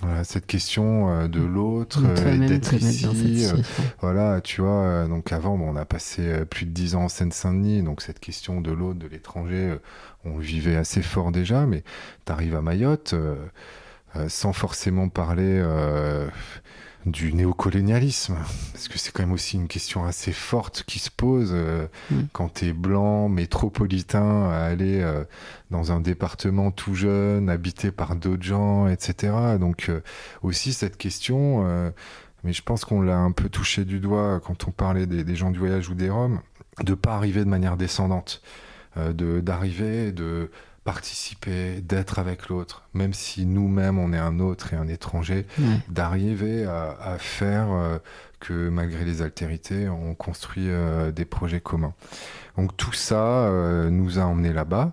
Voilà, cette question de l'autre, d'être ici, voilà, tu vois, donc avant, on a passé plus de 10 ans en Seine-Saint-Denis, donc cette question de l'autre, de l'étranger, on le vivait assez fort déjà, mais t'arrives à Mayotte, sans forcément parler du néocolonialisme, parce que c'est quand même aussi une question assez forte qui se pose quand t'es blanc, métropolitain, à aller dans un département tout jeune, habité par d'autres gens, etc. Donc aussi cette question, mais je pense qu'on l'a un peu touché du doigt quand on parlait des gens du voyage ou des Roms, de pas arriver de manière descendante, d'arriver, de participer, d'être avec l'autre, même si nous-mêmes on est un autre et un étranger, d'arriver à faire que malgré les altérités, on construit des projets communs. Donc tout ça nous a emmenés là-bas.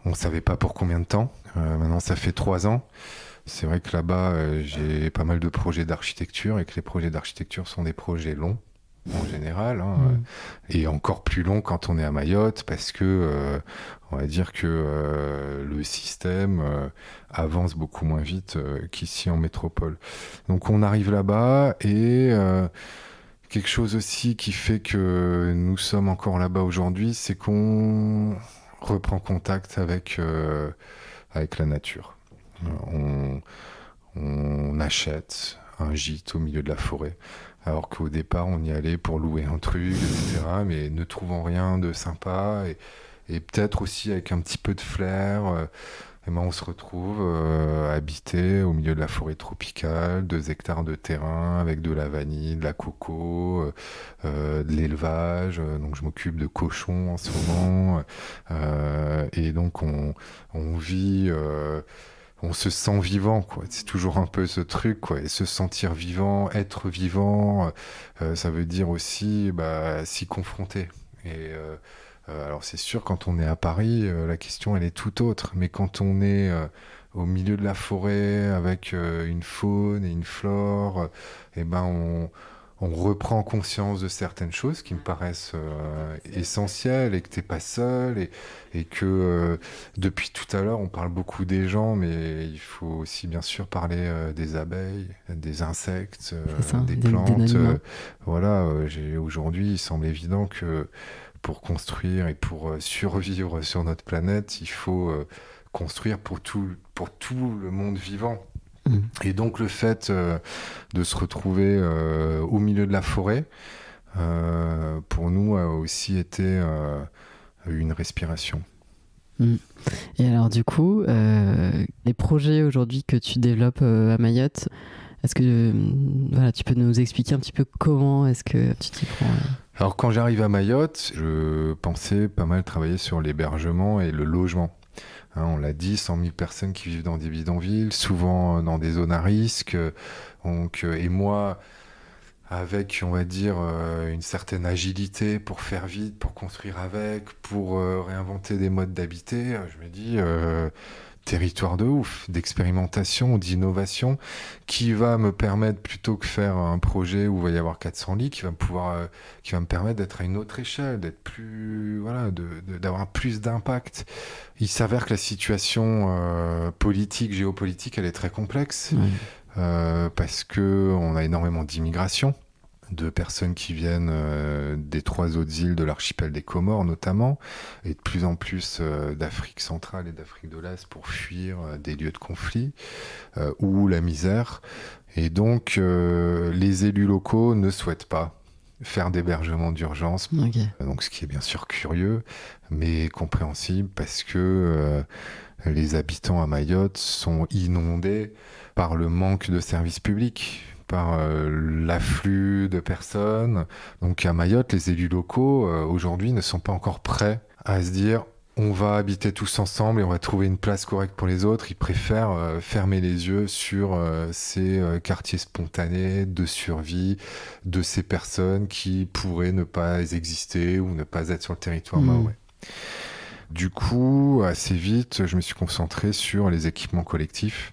On ne savait pas pour combien de temps. Maintenant, ça fait 3 ans. C'est vrai que là-bas, j'ai pas mal de projets d'architecture et que les projets d'architecture sont des projets longs en général, et encore plus long quand on est à Mayotte, parce que on va dire que le système avance beaucoup moins vite qu'ici en métropole. Donc on arrive là-bas, et quelque chose aussi qui fait que nous sommes encore là-bas aujourd'hui, c'est qu'on reprend contact avec la nature. On achète un gîte au milieu de la forêt, alors qu'au départ on y allait pour louer un truc, etc., mais ne trouvant rien de sympa, et peut-être aussi avec un petit peu de flair, et ben on se retrouve habité au milieu de la forêt tropicale, 2 hectares de terrain avec de la vanille, de la coco, de l'élevage, donc je m'occupe de cochons en ce moment, et donc on vit... on se sent vivant, quoi. C'est toujours un peu ce truc, quoi. Et se sentir vivant, être vivant, ça veut dire aussi s'y confronter. Et alors c'est sûr, quand on est à Paris, la question elle est tout autre. Mais quand on est au milieu de la forêt avec une faune et une flore, et on reprend conscience de certaines choses qui me paraissent essentielles, et que t'es pas seul, et que depuis tout à l'heure on parle beaucoup des gens, mais il faut aussi bien sûr parler des abeilles, des insectes, des plantes. Voilà, aujourd'hui il semble évident que pour construire et pour survivre sur notre planète, il faut construire pour tout le monde vivant. Et donc le fait de se retrouver au milieu de la forêt, pour nous a aussi été une respiration. Et alors du coup, les projets aujourd'hui que tu développes à Mayotte, est-ce que tu peux nous expliquer un petit peu comment est-ce que tu t'y prends Alors quand j'arrive à Mayotte, je pensais pas mal travailler sur l'hébergement et le logement. On l'a dit, 100 000 personnes qui vivent dans des bidonvilles, souvent dans des zones à risque. Et moi, avec, on va dire, une certaine agilité pour faire vite, pour construire avec, pour réinventer des modes d'habiter, je me dis, territoire de ouf, d'expérimentation, d'innovation, qui va me permettre, plutôt que faire un projet où il va y avoir 400 lits, qui va me permettre d'être à une autre échelle, d'être plus, d'avoir plus d'impact. Il s'avère que la situation politique, géopolitique, elle est très complexe. parce qu'on a énormément d'immigration, de personnes qui viennent des 3 autres îles de l'archipel des Comores notamment, et de plus en plus d'Afrique centrale et d'Afrique de l'Est pour fuir des lieux de conflit ou la misère. Et donc les élus locaux ne souhaitent pas faire d'hébergement d'urgence, Okay. donc ce qui est bien sûr curieux, mais compréhensible parce que les habitants à Mayotte sont inondés par le manque de services publics, par l'afflux de personnes. Donc à Mayotte, les élus locaux aujourd'hui ne sont pas encore prêts à se dire on va habiter tous ensemble et on va trouver une place correcte pour les autres. Ils préfèrent fermer les yeux sur ces quartiers spontanés de survie de ces personnes qui pourraient ne pas exister ou ne pas être sur le territoire mahorais. Du coup, assez vite, je me suis concentré sur les équipements collectifs.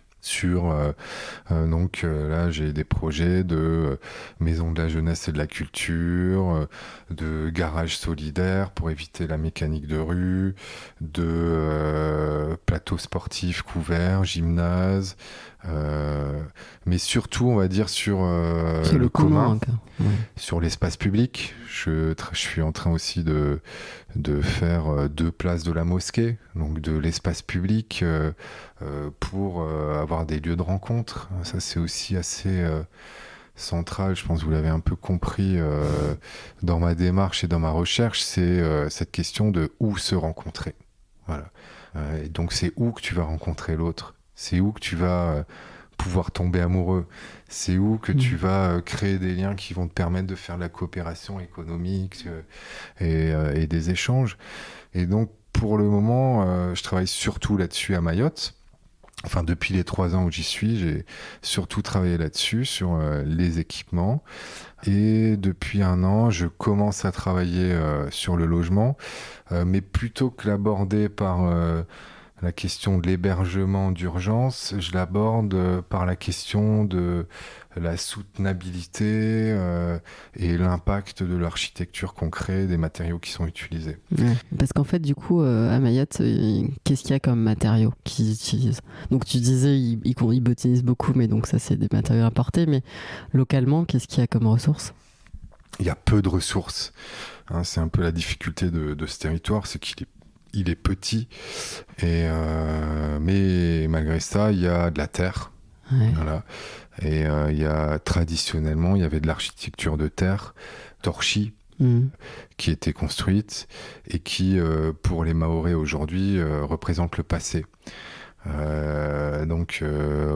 Là, j'ai des projets de maison de la jeunesse et de la culture, de garage solidaire pour éviter la mécanique de rue, de plateaux sportifs couverts, gymnase, mais surtout, on va dire, sur le commun. Sur l'espace public. Je suis en train aussi de faire 2 places de la mosquée, donc de l'espace public pour avoir des lieux de rencontre. Ça, c'est aussi assez central, je pense que vous l'avez un peu compris dans ma démarche et dans ma recherche, c'est cette question de où se rencontrer. Voilà. Et donc, c'est où que tu vas rencontrer l'autre. C'est où que tu vas pouvoir tomber amoureux. C'est où que tu vas créer des liens qui vont te permettre de faire de la coopération économique et des échanges. Et donc, pour le moment, je travaille surtout là-dessus à Mayotte. Enfin, depuis les 3 ans où j'y suis, j'ai surtout travaillé là-dessus, sur les équipements. Et depuis 1 an, je commence à travailler sur le logement, mais plutôt que l'aborder par la question de l'hébergement d'urgence, je l'aborde par la question de la soutenabilité et l'impact de l'architecture qu'on crée, des matériaux qui sont utilisés. Ouais. Parce qu'en fait, du coup, à Mayotte, qu'est-ce qu'il y a comme matériaux qu'ils utilisent? Donc tu disais, ils botanisent beaucoup, mais donc ça, c'est des matériaux importés. Mais localement, qu'est-ce qu'il y a comme ressources? Il y a peu de ressources. Hein, c'est un peu la difficulté de ce territoire, c'est qu'il est petit, mais malgré ça, il y a de la terre. Ouais. Voilà. Et traditionnellement, il y avait de l'architecture de terre, torchis, qui était construite et qui, pour les Mahorais aujourd'hui, représente le passé.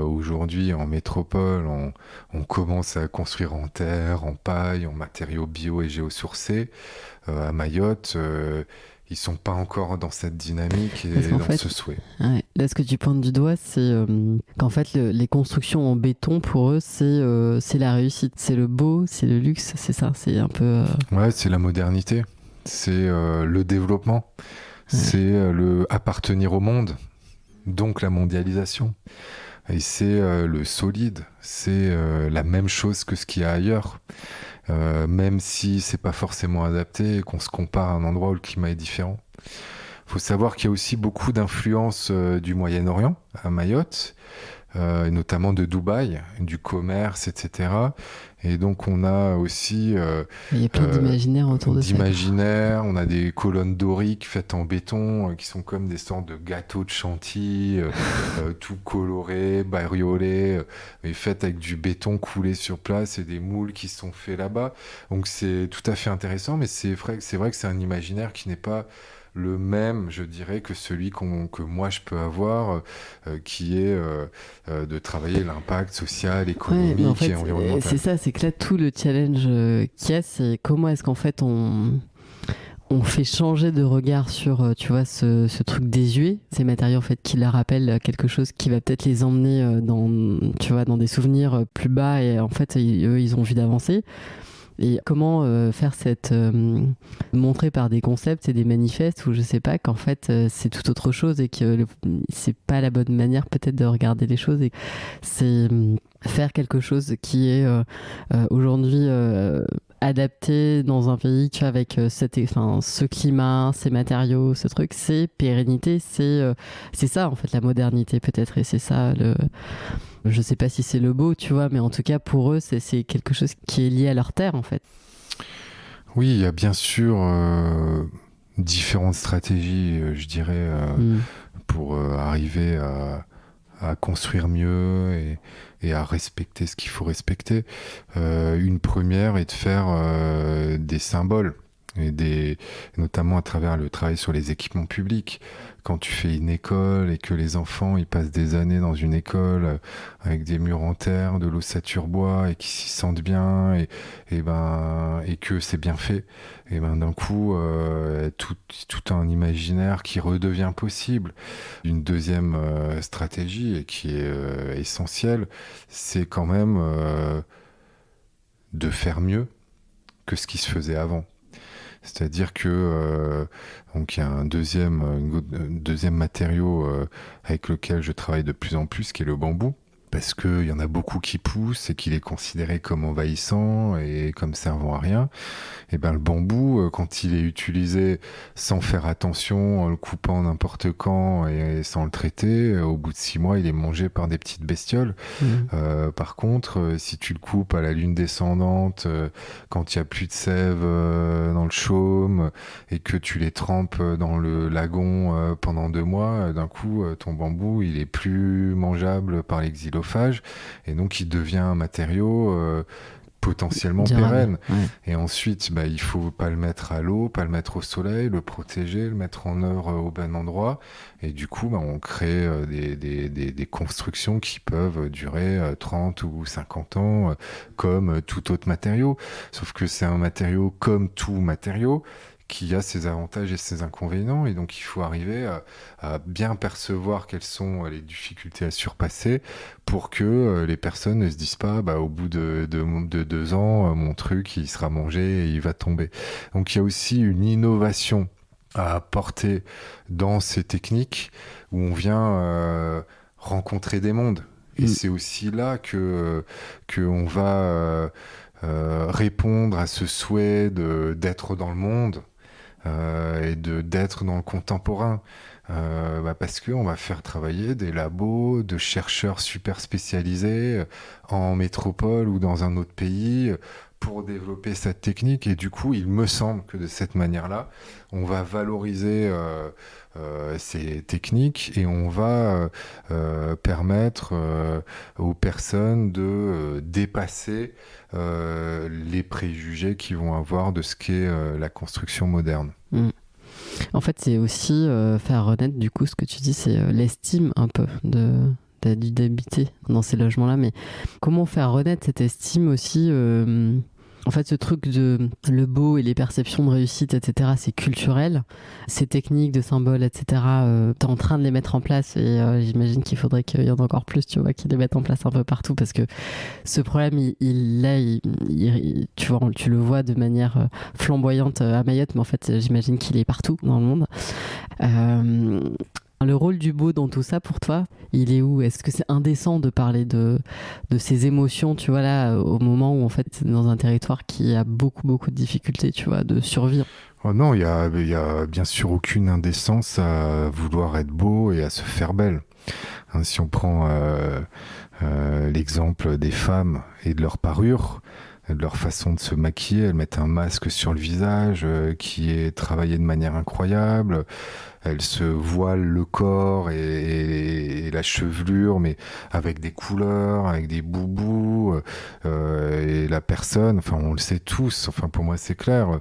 Aujourd'hui, en métropole, on commence à construire en terre, en paille, en matériaux bio et géosourcés. À Mayotte, ils sont pas encore dans cette dynamique et dans ce souhait. Ouais, là, ce que tu pointes du doigt, c'est qu'en fait, les constructions en béton, pour eux, c'est la réussite. C'est le beau, c'est le luxe, c'est ça. C'est un peu... Ouais, c'est la modernité. C'est le développement. Ouais. C'est le appartenir au monde. Donc la mondialisation. Et c'est le solide. C'est la même chose que ce qu'il y a ailleurs. Même si c'est pas forcément adapté et qu'on se compare à un endroit où le climat est différent. Il faut savoir qu'il y a aussi beaucoup d'influences du Moyen-Orient à Mayotte, notamment de Dubaï, du commerce, etc. Et donc on a aussi... il y a plein d'imaginaires autour de ça. D'imaginaires, on a des colonnes doriques faites en béton qui sont comme des sortes de gâteaux de chantilly, tout colorés, bariolés, mais faites avec du béton coulé sur place et des moules qui sont faits là-bas. Donc c'est tout à fait intéressant, mais c'est vrai que c'est un imaginaire qui n'est pas le même, je dirais, que celui que moi je peux avoir, qui est de travailler l'impact social, économique en fait, et environnemental. C'est ça, c'est que là, tout le challenge qu'il y a, c'est comment est-ce qu'en fait on fait changer de regard sur, tu vois, ce truc désuet, ces matériaux en fait qui leur rappellent quelque chose qui va peut-être les emmener dans des souvenirs plus bas et en fait eux ils ont envie d'avancer. Et comment faire montrer par des concepts et des manifestes où je sais pas qu'en fait c'est tout autre chose et que c'est pas la bonne manière peut-être de regarder les choses, et c'est faire quelque chose qui est aujourd'hui adapté dans un pays, tu vois, avec ce climat, ces matériaux, ce truc, c'est pérennité, c'est ça en fait la modernité peut-être, et c'est ça je sais pas si c'est le beau, tu vois, mais en tout cas pour eux c'est quelque chose qui est lié à leur terre en fait. Oui, il y a bien sûr différentes stratégies, je dirais, pour arriver à construire mieux et à respecter ce qu'il faut respecter. Une première est de faire des symboles, notamment à travers le travail sur les équipements publics. Quand tu fais une école et que les enfants ils passent des années dans une école avec des murs en terre, de l'ossature bois et qui s'y sentent bien et que c'est bien fait, et ben d'un coup tout un imaginaire qui redevient possible. Une deuxième stratégie et qui est essentielle, c'est quand même de faire mieux que ce qui se faisait avant. C'est-à-dire que donc il y a un deuxième matériau avec lequel je travaille de plus en plus, qui est le bambou, parce qu'il y en a beaucoup qui poussent et qu'il est considéré comme envahissant et comme servant à rien. Et ben le bambou, quand il est utilisé sans faire attention, en le coupant n'importe quand et sans le traiter, au bout de 6 mois, il est mangé par des petites bestioles. Par contre, si tu le coupes à la lune descendante, quand il n'y a plus de sève dans le chaume, et que tu les trempes dans le lagon pendant 2 mois, d'un coup, ton bambou, il est plus mangeable par les xylophages, et donc il devient un matériau potentiellement pérenne. Ouais. Et ensuite, il faut pas le mettre à l'eau, pas le mettre au soleil, le protéger, le mettre en œuvre au bon endroit. Et du coup, on crée des constructions qui peuvent durer 30 ou 50 ans, comme tout autre matériau. Sauf que c'est un matériau comme tout matériau, qui a ses avantages et ses inconvénients, et donc il faut arriver à bien percevoir quelles sont les difficultés à surpasser pour que les personnes ne se disent pas au bout de 2 ans mon truc il sera mangé et il va tomber. Donc il y a aussi une innovation à apporter dans ces techniques où on vient rencontrer des mondes, et c'est aussi là que on va répondre à ce souhait d'être dans le monde et d'être dans le contemporain, parce qu'on va faire travailler des labos de chercheurs super spécialisés en métropole ou dans un autre pays pour développer cette technique. Et du coup, il me semble que de cette manière-là, on va valoriser ces techniques, et on va permettre aux personnes de dépasser les préjugés qu'ils vont avoir de ce qu'est la construction moderne. En fait, c'est aussi faire renaître, du coup, ce que tu dis, c'est l'estime un peu d'habiter dans ces logements-là. Mais comment faire renaître cette estime aussi en fait, ce truc de le beau et les perceptions de réussite, etc., c'est culturel. Ces techniques de symboles, etc., t'es en train de les mettre en place, et j'imagine qu'il faudrait qu'il y en ait encore plus, tu vois, qu'ils les mettent en place un peu partout, parce que ce problème, tu vois, tu le vois de manière flamboyante à Mayotte, mais en fait, j'imagine qu'il est partout dans le monde. Le rôle du beau dans tout ça, pour toi, il est où? Est-ce que c'est indécent de parler de ces émotions, tu vois, là, au moment où, en fait, c'est dans un territoire qui a beaucoup, beaucoup de difficultés, tu vois, de survie? Oh non, il y a bien sûr aucune indécence à vouloir être beau et à se faire belle. Hein, si on prend l'exemple des femmes et de leur parure, de leur façon de se maquiller, elles mettent un masque sur le visage qui est travaillé de manière incroyable. Elles se voilent le corps et la chevelure, mais avec des couleurs, avec des boubous. Et la personne, enfin on le sait tous, enfin pour moi c'est clair,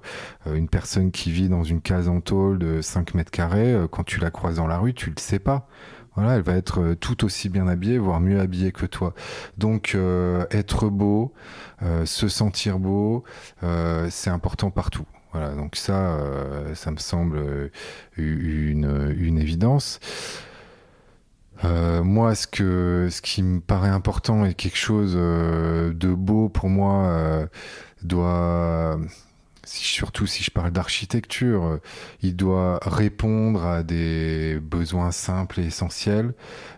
une personne qui vit dans une case en tôle de 5 mètres carrés, quand tu la croises dans la rue, tu le sais pas. Voilà, elle va être tout aussi bien habillée, voire mieux habillée que toi. Donc être beau, se sentir beau, c'est important partout. Voilà, donc ça me semble une évidence. Moi, ce qui me paraît important et quelque chose de beau pour moi surtout si je parle d'architecture, il doit répondre à des besoins simples et essentiels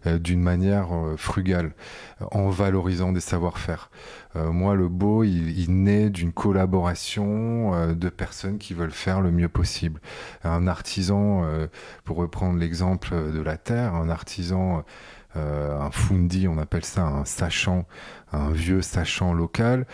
d'une manière frugale, en valorisant des savoir-faire. Moi, le beau, il naît d'une collaboration de personnes qui veulent faire le mieux possible. Un artisan, pour reprendre l'exemple de la terre, un artisan, un fundi, on appelle ça un sachant, un vieux sachant local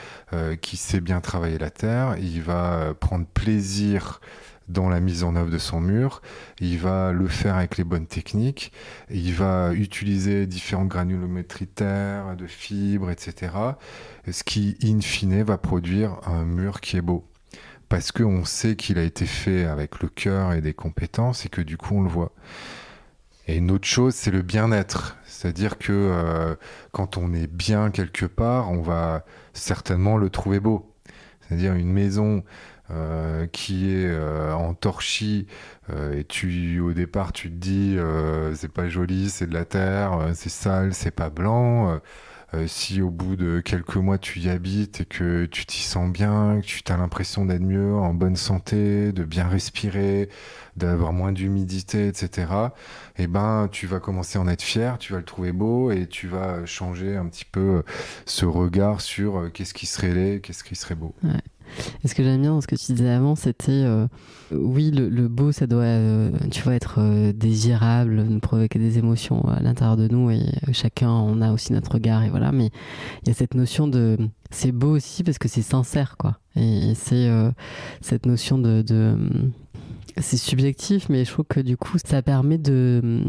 qui sait bien travailler la terre, il va prendre plaisir dans la mise en œuvre de son mur, il va le faire avec les bonnes techniques, il va utiliser différentes granulométries de terre, de fibres, etc. Ce qui, in fine, va produire un mur qui est beau. Parce qu'on sait qu'il a été fait avec le cœur et des compétences et que du coup on le voit. Et une autre chose, c'est le bien-être. C'est-à-dire que quand on est bien quelque part, on va certainement le trouver beau. C'est-à-dire une maison qui est en torchis et au départ tu te dis c'est pas joli, c'est de la terre, c'est sale, c'est pas blanc. Si au bout de quelques mois tu y habites et que tu t'y sens bien, que tu as l'impression d'être mieux, en bonne santé, de bien respirer, d'avoir moins d'humidité, etc., eh ben, tu vas commencer à en être fier, tu vas le trouver beau et tu vas changer un petit peu ce regard sur qu'est-ce qui serait laid, qu'est-ce qui serait beau. Ouais. Et ce que j'aime bien dans ce que tu disais avant, c'était oui, le beau, ça doit, tu vois, être désirable, nous provoquer des émotions à l'intérieur de nous et chacun, on a aussi notre regard et voilà. Mais il y a cette notion de, c'est beau aussi parce que c'est sincère, quoi. Et c'est cette notion c'est subjectif, mais je trouve que du coup, ça permet de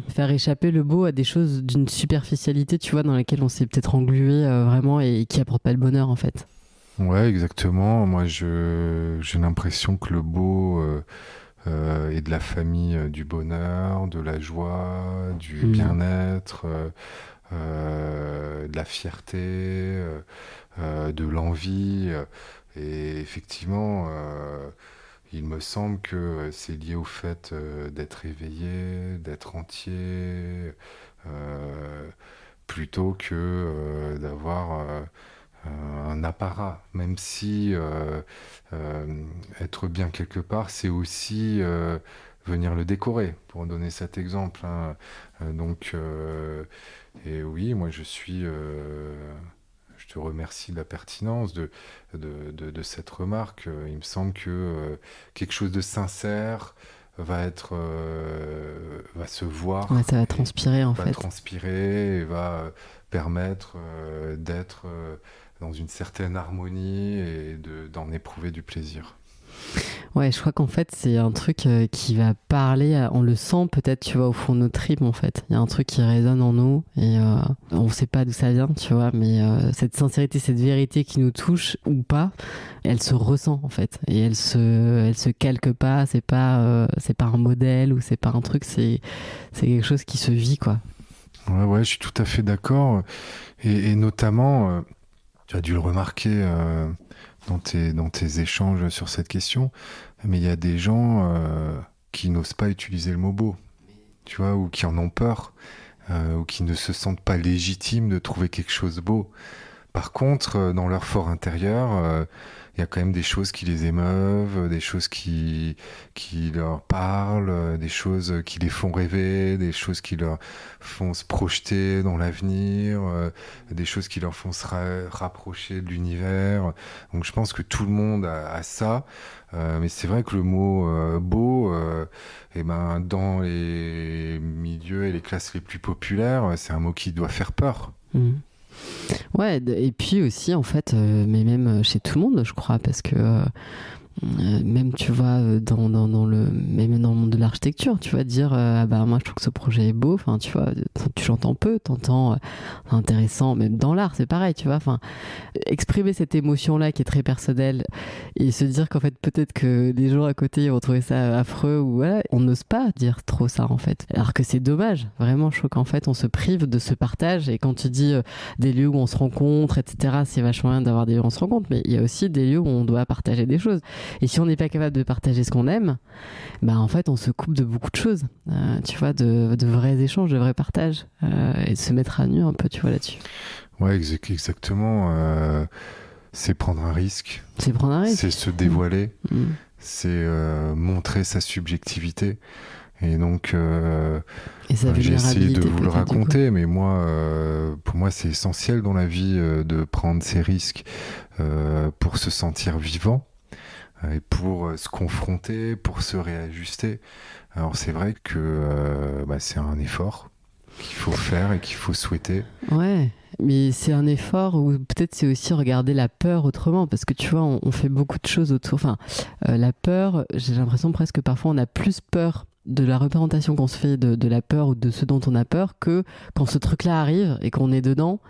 faire échapper le beau à des choses d'une superficialité, tu vois, dans lesquelles on s'est peut-être englué vraiment et qui apportent pas le bonheur, en fait. Ouais, exactement. Moi, j'ai l'impression que le beau est de la famille du bonheur, de la joie, du bien-être, de la fierté, de l'envie. Et effectivement, il me semble que c'est lié au fait d'être éveillé, d'être entier, plutôt que d'avoir un apparat, même si être bien quelque part, c'est aussi venir le décorer, pour donner cet exemple, hein. Et oui, moi je te remercie de la pertinence de cette remarque. Il me semble que quelque chose de sincère va se voir, Ouais, ça va transpirer en va fait. transpirer et va permettre d'être dans une certaine harmonie et d'en éprouver du plaisir. Ouais, je crois qu'en fait, c'est un truc qui va parler, on le sent peut-être, tu vois, au fond de nos tripes, en fait. Il y a un truc qui résonne en nous et on sait pas d'où ça vient, tu vois, mais cette sincérité, cette vérité qui nous touche ou pas, elle se ressent, en fait. Et elle se calque pas, c'est pas un modèle ou c'est pas un truc, c'est quelque chose qui se vit, quoi. Ouais, je suis tout à fait d'accord. Et notamment, tu as dû le remarquer dans tes échanges sur cette question, mais il y a des gens qui n'osent pas utiliser le mot beau, tu vois, ou qui en ont peur, ou qui ne se sentent pas légitimes de trouver quelque chose de beau. Par contre, dans leur fort intérieur, il y a quand même des choses qui les émeuvent, des choses qui leur parlent, des choses qui les font rêver, des choses qui leur font se projeter dans l'avenir, des choses qui leur font se rapprocher de l'univers. Donc je pense que tout le monde a ça, mais c'est vrai que le mot beau, eh ben, dans les milieux et les classes les plus populaires, c'est un mot qui doit faire peur. Mmh. Ouais, et puis aussi en fait, mais même chez tout le monde, je crois, parce que même tu vois même dans le monde de l'architecture, tu vas dire ah bah moi je trouve que ce projet est beau, enfin tu vois, tu l'entends peu, t'entends intéressant, même dans l'art c'est pareil, tu vois, enfin exprimer cette émotion là qui est très personnelle et se dire qu'en fait peut-être que les gens à côté vont trouver ça affreux ou voilà, on n'ose pas dire trop ça en fait, alors que c'est dommage, vraiment. Je trouve qu'en fait on se prive de ce partage. Et quand tu dis des lieux où on se rencontre, etc., c'est vachement bien d'avoir des lieux où on se rencontre, mais il y a aussi des lieux où on doit partager des choses. Et si on n'est pas capable de partager ce qu'on aime, bah en fait on se coupe de beaucoup de choses, tu vois, de vrais échanges, de vrais partages, et de se mettre à nu un peu, tu vois, là-dessus. Ouais, exactement. c'est prendre un risque, C'est prendre un risque. c'est se dévoiler, Mmh. c'est montrer sa subjectivité. Et donc, Et sa j'ai essayé de vulnérabilité, vous le peut-être, du coup. raconter, mais moi, pour moi, c'est essentiel dans la vie de prendre ces risques pour se sentir vivant et pour se confronter, pour se réajuster. Alors, c'est vrai que c'est un effort qu'il faut faire et qu'il faut souhaiter. Ouais, mais c'est un effort ou peut-être c'est aussi regarder la peur autrement parce que tu vois, on fait beaucoup de choses autour. Enfin, la peur, j'ai l'impression presque parfois on a plus peur de la représentation qu'on se fait de la peur ou de ce dont on a peur que quand ce truc-là arrive et qu'on est dedans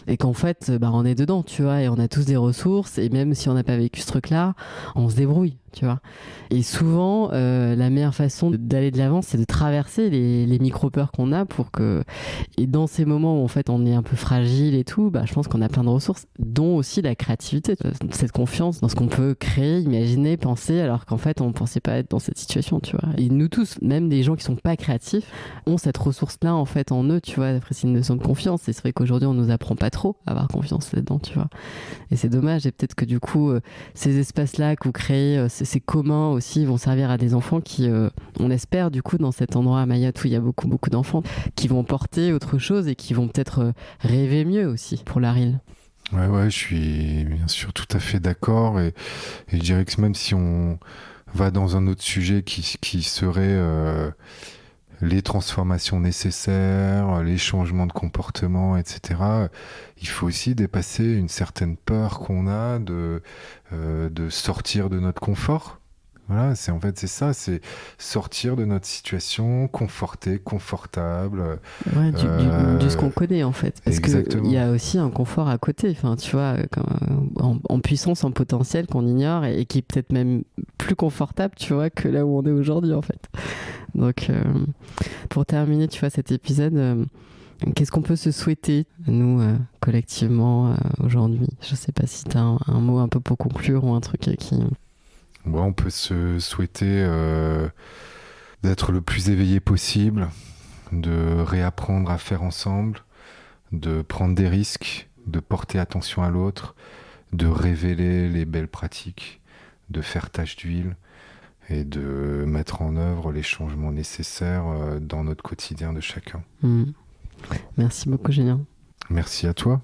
et qu'en fait, on est dedans, tu vois, et on a tous des ressources et même si on n'a pas vécu ce truc-là, on se débrouille, tu vois. Et souvent, la meilleure façon d'aller de l'avant, c'est de traverser les micro-peurs qu'on a pour que... Et dans ces moments où en fait on est un peu fragile et tout, je pense qu'on a plein de ressources, dont aussi la créativité, cette confiance dans ce qu'on peut créer, imaginer, penser, alors qu'en fait on ne pensait pas être dans cette situation, tu vois. Et nous tous, même des gens qui sont pas créatifs, ont cette ressource-là en fait en eux, tu vois. Après, c'est une notion de confiance. Et c'est vrai qu'aujourd'hui on nous apprend pas trop à avoir confiance là-dedans, tu vois. Et c'est dommage. Et peut-être que du coup, ces espaces-là que vous créez, ces communs aussi, vont servir à des enfants qui, on espère, du coup, dans cet endroit à Mayotte où il y a beaucoup, beaucoup d'enfants, qui vont porter autre chose et qui vont peut-être rêver mieux aussi pour la RIL. Ouais, je suis bien sûr tout à fait d'accord. Et je dirais que même si on va dans un autre sujet qui serait les transformations nécessaires, les changements de comportement, etc., il faut aussi dépasser une certaine peur qu'on a de sortir de notre confort. Voilà, c'est ça, c'est sortir de notre situation confortable. Ouais, du ce qu'on connaît en fait. Parce qu'il y Exactement. a aussi un confort à côté, enfin, tu vois, en puissance, en potentiel qu'on ignore et qui est peut-être même plus confortable, tu vois, que là où on est aujourd'hui en fait. Donc, pour terminer, tu vois, cet épisode, qu'est-ce qu'on peut se souhaiter, nous, collectivement, aujourd'hui? Je sais pas si tu as un mot un peu pour conclure ou un truc qui... Bon, on peut se souhaiter d'être le plus éveillé possible, de réapprendre à faire ensemble, de prendre des risques, de porter attention à l'autre, de révéler les belles pratiques, de faire tache d'huile et de mettre en œuvre les changements nécessaires dans notre quotidien de chacun. Merci beaucoup, Julien. Merci à toi.